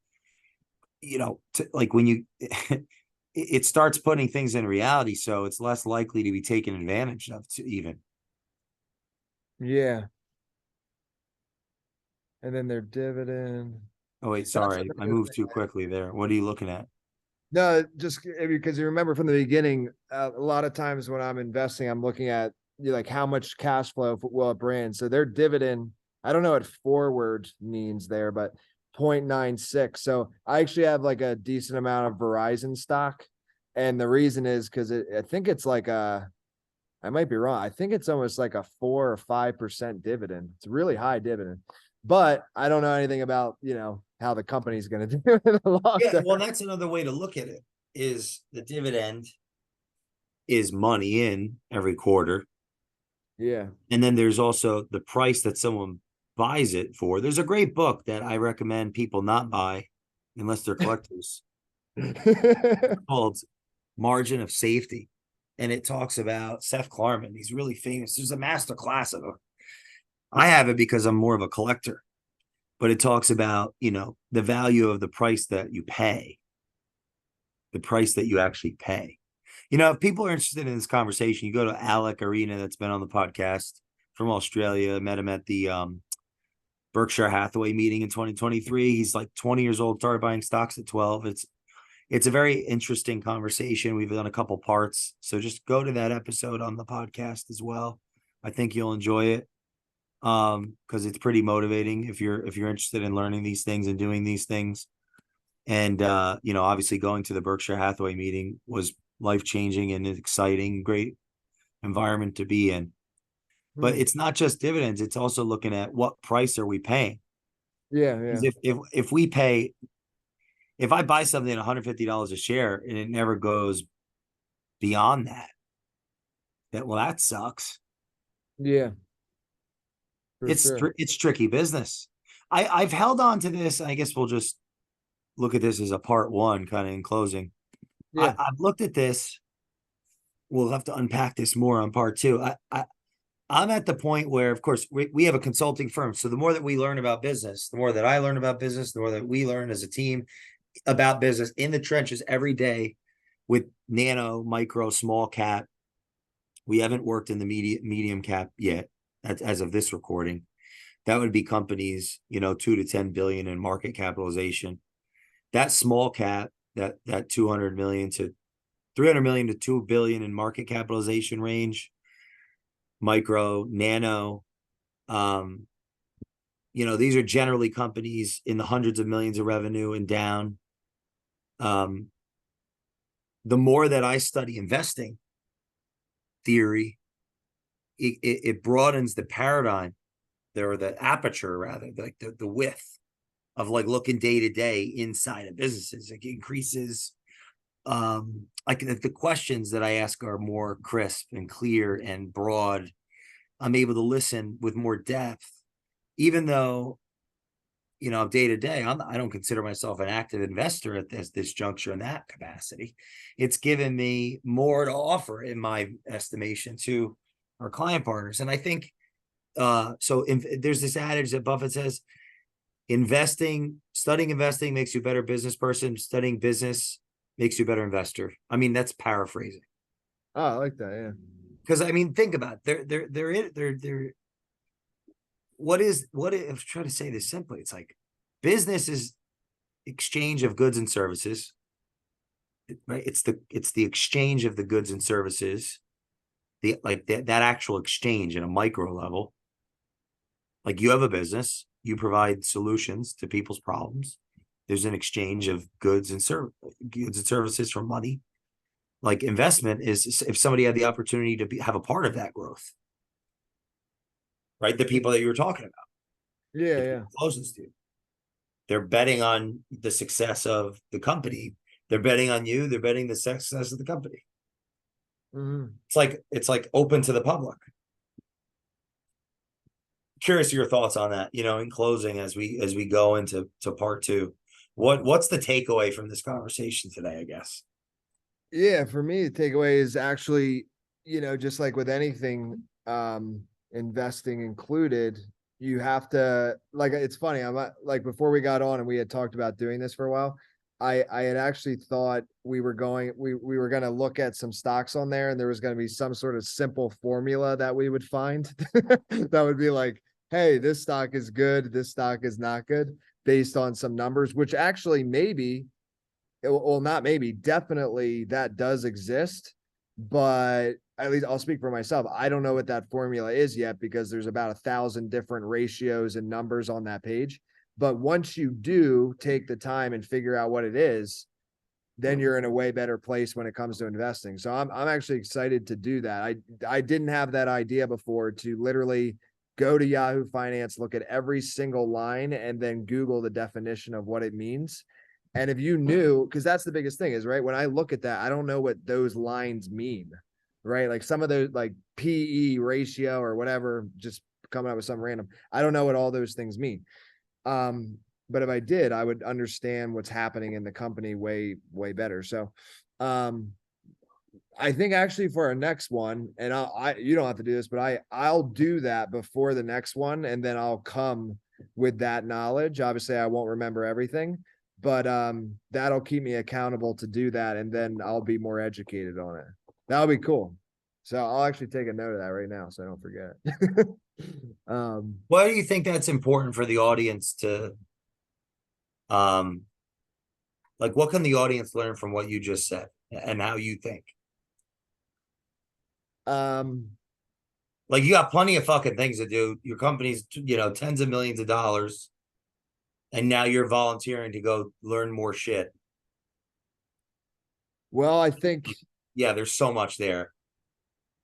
S1: like when you, it starts putting things in reality. So it's less likely to be taken advantage of, to even.
S2: Yeah. And then their dividend.
S1: Oh, wait,
S2: That's
S1: sorry. I
S2: another
S1: moved
S2: thing.
S1: too quickly there. What are you looking at?
S2: No, just because you remember from the beginning, a lot of times when I'm investing, I'm looking at like how much cash flow will it bring. So their dividend, I don't know what forward means there, but 0.96. So I actually have like a decent amount of Verizon stock. And the reason is because I think it's like I might be wrong. I think it's almost like a 4 or 5% dividend. It's a really high dividend, but I don't know anything about, how the company's going to do in the long
S1: Yeah,
S2: term.
S1: well, that's another way to look at it, is the dividend is money in every quarter.
S2: Yeah.
S1: And then there's also the price that someone buys it for. There's a great book that I recommend people not buy unless they're collectors, called Margin of Safety. And it talks about Seth Klarman. He's really famous. There's a master class of him. I have it because I'm more of a collector, but it talks about, the value of the price that you pay, the price that you actually pay. If people are interested in this conversation, you go to Alec Arena, that's been on the podcast, from Australia. Met him at the Berkshire Hathaway meeting in 2023. He's like 20 years old, started buying stocks at 12. It's a very interesting conversation. We've done a couple parts, so just go to that episode on the podcast as well. I think you'll enjoy it, because it's pretty motivating if you're interested in learning these things and doing these things. And obviously going to the Berkshire Hathaway meeting was life-changing and exciting, great environment to be in. But it's not just dividends, it's also looking at what price are we paying.
S2: Yeah.
S1: Because
S2: Yeah.
S1: if I buy something at $150 a share and it never goes beyond that sucks.
S2: Yeah. For sure.
S1: It's tricky business. I've held on to this. I guess we'll just look at this as a part one, kind of in closing.
S2: Yeah.
S1: I've looked at this. We'll have to unpack this more on part two. I'm at the point where, of course, we have a consulting firm. So the more that we learn about business, the more that I learn about business, the more that we learn as a team about business in the trenches every day with nano, micro, small cap. We haven't worked in the medium cap yet as of this recording. That would be companies, 2 to 10 billion in market capitalization. That small cap, that 200 million to 300 million to 2 billion in market capitalization range, micro, nano, these are generally companies in the hundreds of millions of revenue and down. The more that I study investing theory, it broadens the paradigm there, or the aperture rather, like the width of like looking day to day inside of businesses. It increases like the questions that I ask are more crisp and clear and broad. I'm able to listen with more depth, even though, day to day, I don't consider myself an active investor at this juncture in that capacity. It's given me more to offer, in my estimation, to our client partners. And I think there's this adage that Buffett says, studying investing makes you a better business person. Studying business makes you a better investor. I mean, that's paraphrasing.
S2: Oh, I like that. Yeah.
S1: Because I mean, think about it. They're what I'm trying to say this simply. It's like business is exchange of goods and services, right? It's the exchange of the goods and services, that actual exchange at a micro level. Like, you have a business, you provide solutions to people's problems. There's an exchange of goods and services for money. Like, investment is if somebody had the opportunity to have a part of that growth, right? The people that you were talking about,
S2: Yeah.
S1: the
S2: Yeah.
S1: people closest to you, they're betting on the success of the company. They're betting on you. They're betting the success of the company.
S2: Mm-hmm.
S1: It's like open to the public. Curious your thoughts on that. In closing, as we go into part two, what's the takeaway from this conversation today? I guess.
S2: Yeah, for me, the takeaway is actually, just like with anything, investing included, you have to, like, it's funny. Like, before we got on and we had talked about doing this for a while, I had actually thought we were going to look at some stocks on there, and there was going to be some sort of simple formula that we would find that would be like, hey, this stock is good, this stock is not good, based on some numbers, which actually maybe, well, not maybe, definitely that does exist, but at least I'll speak for myself. I don't know what that formula is yet, because there's about 1,000 different ratios and numbers on that page. But once you do take the time and figure out what it is, then you're in a way better place when it comes to investing. So I'm actually excited to do that. I didn't have that idea before, to literally go to Yahoo Finance, look at every single line, and then Google the definition of what it means. And if you knew, because that's the biggest thing is, right, when I look at that, I don't know what those lines mean, right? Like some of those, like PE ratio or whatever, just coming up with some random, I don't know what all those things mean. But if I did, I would understand what's happening in the company way, way better. So, I think actually for our next one, and you don't have to do this, but I'll do that before the next one, and then I'll come with that knowledge. Obviously, I won't remember everything, but that'll keep me accountable to do that, and then I'll be more educated on it. That'll be cool. So I'll actually take a note of that right now, so I don't forget.
S1: Why do you think that's important for the audience to, like, what can the audience learn from what you just said and how you think? Like, you got plenty of fucking things to do. Your company's, tens of millions of dollars, and now you're volunteering to go learn more shit.
S2: Well, I think,
S1: yeah, there's so much there.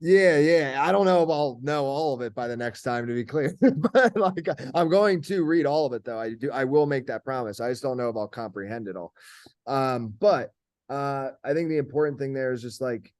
S2: Yeah. I don't know if I'll know all of it by the next time, to be clear, but like, I'm going to read all of it, though. I will make that promise. I just don't know if I'll comprehend it all. But I think the important thing there is just like,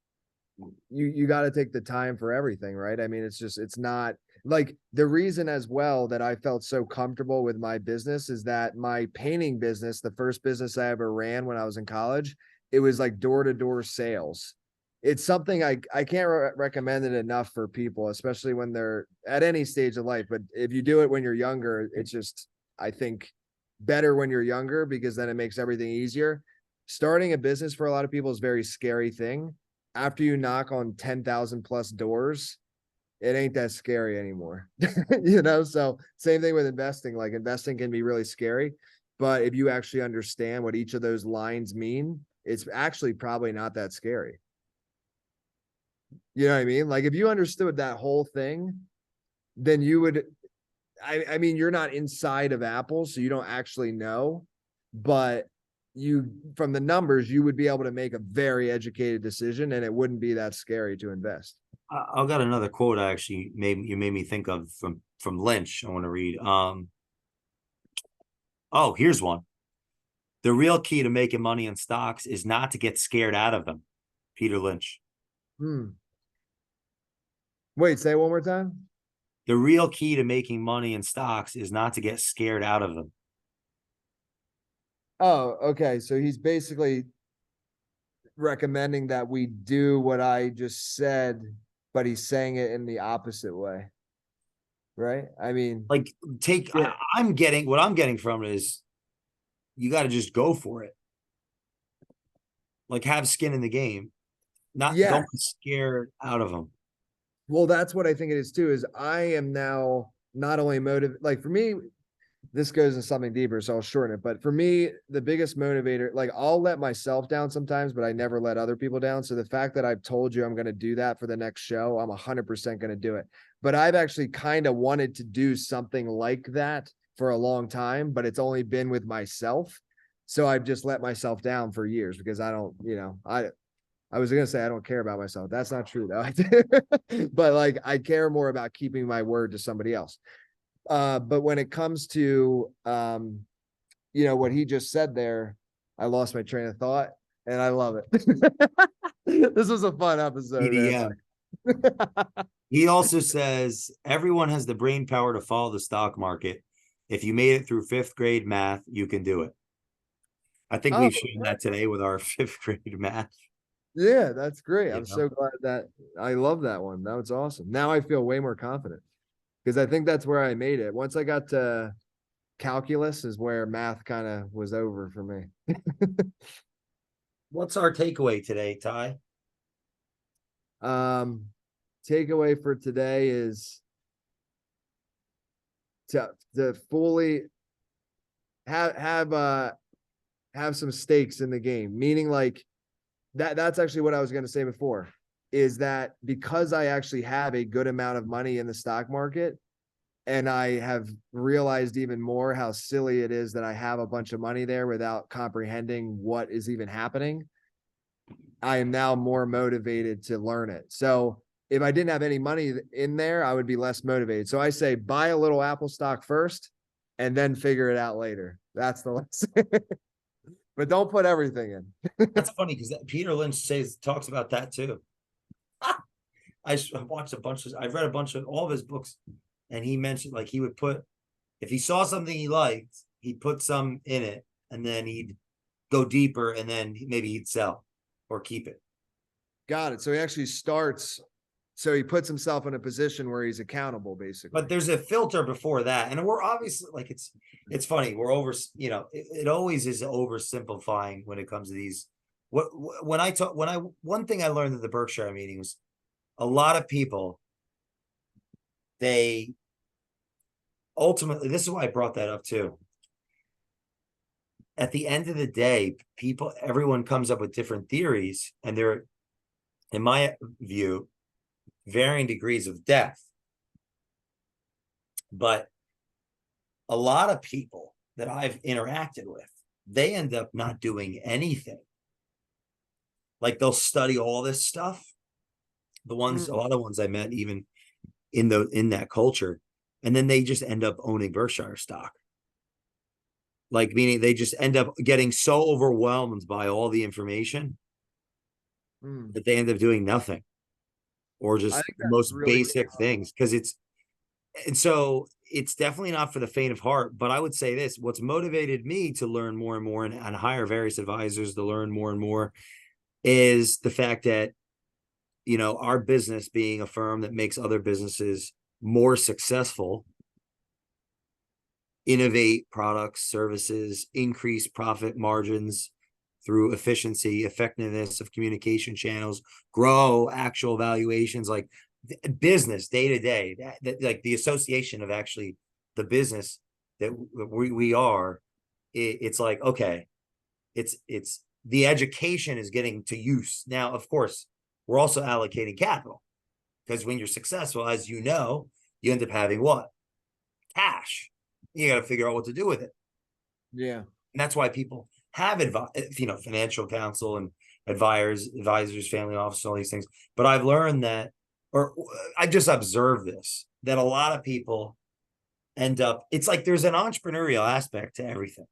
S2: you got to take the time for everything, right? I mean, it's not like, the reason as well that I felt so comfortable with my business is that my painting business, the first business I ever ran when I was in college, it was like door-to-door sales. It's something I can't recommend it enough for people, especially when they're at any stage of life. But if you do it when you're younger, it's just, I think, better when you're younger, because then it makes everything easier. Starting a business for a lot of people is a very scary thing. After you knock on 10,000 plus doors, it ain't that scary anymore. So same thing with investing. Like, investing can be really scary, but if you actually understand what each of those lines mean, it's actually probably not that scary. You know what I mean? Like, if you understood that whole thing, then you would, I mean, you're not inside of Apple, so you don't actually know, but from the numbers, you would be able to make a very educated decision, and it wouldn't be that scary to invest.
S1: I've got another quote actually made me think of from Lynch. I want to read. Oh, here's one. The real key to making money in stocks is not to get scared out of them. Peter Lynch.
S2: Hmm. Wait, say it one more time.
S1: The real key to making money in stocks is not to get scared out of them.
S2: Oh, okay. So he's basically recommending that we do what I just said, but he's saying it in the opposite way. Right? I mean,
S1: Like
S2: yeah.
S1: I'm getting what I'm getting from it is you got to just go for it. Like have skin in the game. Not
S2: Yeah.
S1: don't be scared out of them.
S2: Well, that's what I think it is too, is I am now not only motivated, like for me, this goes into something deeper, so I'll shorten it. But for me, the biggest motivator, like I'll let myself down sometimes, but I never let other people down. So the fact that I've told you I'm going to do that for the next show, I'm 100% going to do it. But I've actually kind of wanted to do something like that for a long time, but it's only been with myself. So I've just let myself down for years because I don't, I was gonna say I don't care about myself. That's not true though. But like I care more about keeping my word to somebody else. But when it comes to what he just said there, I lost my train of thought and I love it. This was a fun episode, man.
S1: EDM. He also says everyone has the brain power to follow the stock market. If you made it through fifth grade math, you can do it. I think
S2: Oh,
S1: we've shown that today with our fifth grade math.
S2: yeah, that's great.
S1: You
S2: I'm
S1: know,
S2: so glad that I love that one. That was awesome. Now I feel way more confident because I think that's where I made it. Once I got to calculus is where math kind of was over for me.
S1: what's our takeaway today, Ty?
S2: Um, takeaway for today is to fully have some stakes in the game, meaning like that's actually what I was going to say before, is that because I actually have a good amount of money in the stock market and I have realized even more how silly it is that I have a bunch of money there without comprehending what is even happening, I am now more motivated to learn it. So if I didn't have any money in there, I would be less motivated. So I say buy a little Apple stock first and then figure it out later. That's the lesson. But don't put everything in.
S1: That's funny because Peter Lynch talks about that too. I watched I've read a bunch of all of his books, and he mentioned like he would put, if he saw something he liked, he'd put some in it, and then he'd go deeper, and then maybe he'd sell or keep it.
S2: Got it. So he actually starts, so he puts himself in a position where he's accountable, basically.
S1: But there's a filter before that, and we're obviously like it's funny. We're over, it always is oversimplifying when it comes to these. One thing I learned at the Berkshire meeting was a lot of people, they ultimately, this is why I brought that up too. At the end of the day, everyone comes up with different theories, and they're, in my view, varying degrees of depth. But a lot of people that I've interacted with, they end up not doing anything. Like they'll study all this stuff. A lot of the ones I met, even in that culture, and then they just end up owning Berkshire stock. Like meaning they just end up getting so overwhelmed by all the information that they end up doing nothing, or
S2: I
S1: just
S2: think
S1: the
S2: that's
S1: most
S2: really
S1: basic things. So it's definitely not for the faint of heart. But I would say this: what's motivated me to learn more and more and hire various advisors to learn more and more is the fact that, our business being a firm that makes other businesses more successful, innovate products, services, increase profit margins through efficiency, effectiveness of communication channels, grow actual valuations, like business day to day, that like the association of actually the business that we are, it's like, okay, it's the education is getting to use. Now, of course, we're also allocating capital, because when you're successful, as you know, you end up having what? Cash. You got to figure out what to do with it.
S2: Yeah.
S1: And that's why people have financial counsel and advisors, family office, all these things. But I've learned that, or I just observed this, that a lot of people end up, it's like there's an entrepreneurial aspect to everything.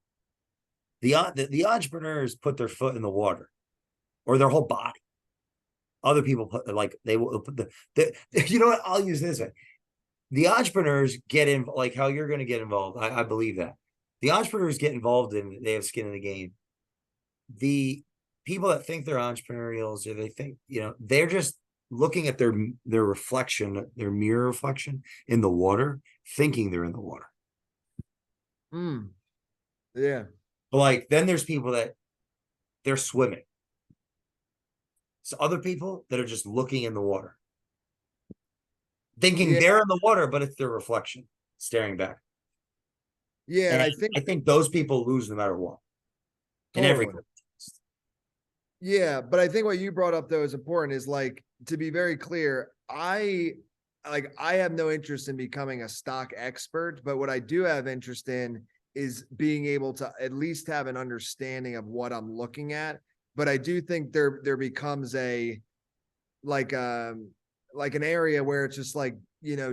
S1: The entrepreneurs put their foot in the water or their whole body. Other people put like they will put the you know what? I'll use this way. The entrepreneurs get in like how you're going to get involved. I believe that the entrepreneurs get involved in they have skin in the game. The people that think they're entrepreneurials or they think, they're just looking at their reflection, their mirror reflection in the water, thinking they're in the water.
S2: Yeah.
S1: But like then there's people that they're swimming. So other people that are just looking in the water, thinking they're in the water, but it's their reflection staring back.
S2: Yeah,
S1: and
S2: I
S1: I think those people lose no matter what. In every context.
S2: Yeah, but I think what you brought up though is important. Is like, to be very clear, I have no interest in becoming a stock expert, but what I do have interest in is being able to at least have an understanding of what I'm looking at. But I do think there becomes a like an area where it's just like,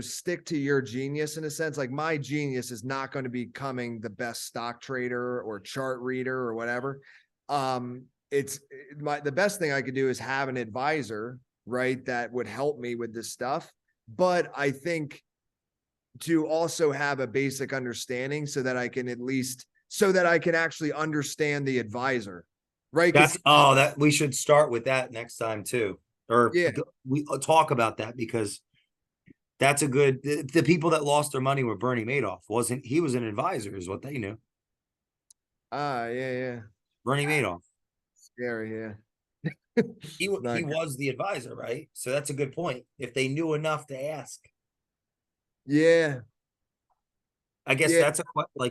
S2: stick to your genius in a sense. Like my genius is not going to be becoming the best stock trader or chart reader or whatever. The best thing I could do is have an advisor, right, that would help me with this stuff. But I think to also have a basic understanding so that I can actually understand the advisor, right?
S1: That we should start with that next time too. Or we talk about that because that's a good, the people that lost their money were Bernie Madoff. He was an advisor is what they knew.
S2: Yeah.
S1: Bernie Madoff.
S2: Scary, yeah.
S1: He was the advisor, right? So that's a good point. If they knew enough to ask.
S2: Yeah.
S1: I guess that's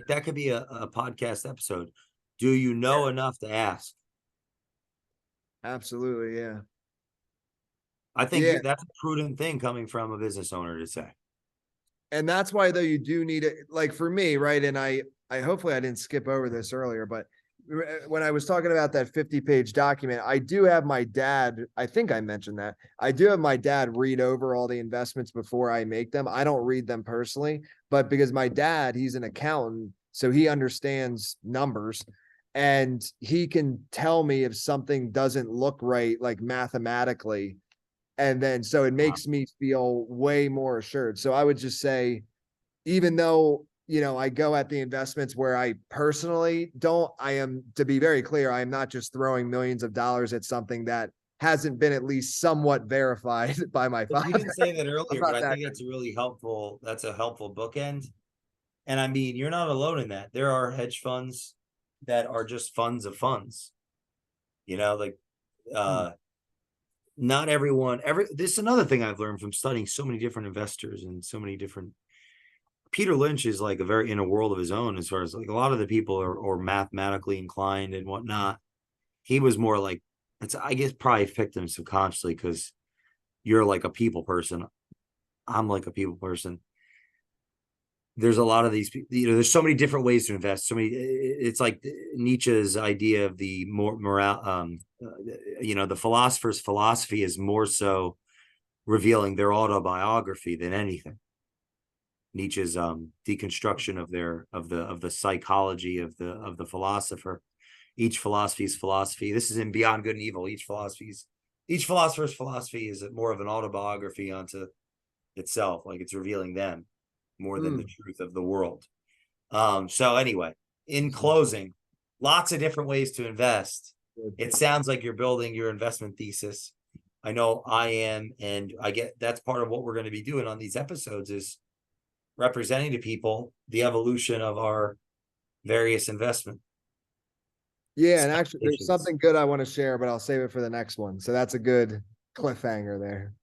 S1: that could be a podcast episode. Do you know enough to ask?
S2: Absolutely, yeah.
S1: I think that's a prudent thing coming from a business owner to say.
S2: And that's why though you do need it, like for me, right? And I hopefully I didn't skip over this earlier, but when I was talking about that 50-page document, I do have my dad, I think I mentioned that. I do have my dad read over all the investments before I make them. I don't read them personally, but because my dad, he's an accountant, so he understands numbers and he can tell me if something doesn't look right, like mathematically. And then, so it makes me feel way more assured. So I would just say, even though, I go at the investments where I personally to be very clear, I am not just throwing millions of dollars at something that hasn't been at least somewhat verified by my father.
S1: You didn't say that earlier, but I think it's a really helpful, that's a helpful bookend. And I mean, you're not alone in that. There are hedge funds that are just funds of funds, not everyone, this is another thing I've learned from studying so many different investors and so many different. Peter Lynch is like in a world of his own as far as like a lot of the people are mathematically inclined and whatnot. He was more like, I guess probably picked him subconsciously because you're like a people person. I'm like a people person. There's a lot of these, there's so many different ways to invest. It's like Nietzsche's idea of the the philosopher's philosophy is more so revealing their autobiography than anything. Nietzsche's deconstruction of the psychology of the philosopher. Each philosophy's philosophy. This is in Beyond Good and Evil. Each philosopher's philosophy is more of an autobiography onto itself, like it's revealing them more than the truth of the world. So anyway, in closing, lots of different ways to invest. It sounds like you're building your investment thesis. I know I am, and I get that's part of what we're going to be doing on these episodes is representing to people the evolution of our various investment.
S2: Yeah, and actually there's something good I want to share, but I'll save it for the next one. So that's a good cliffhanger there.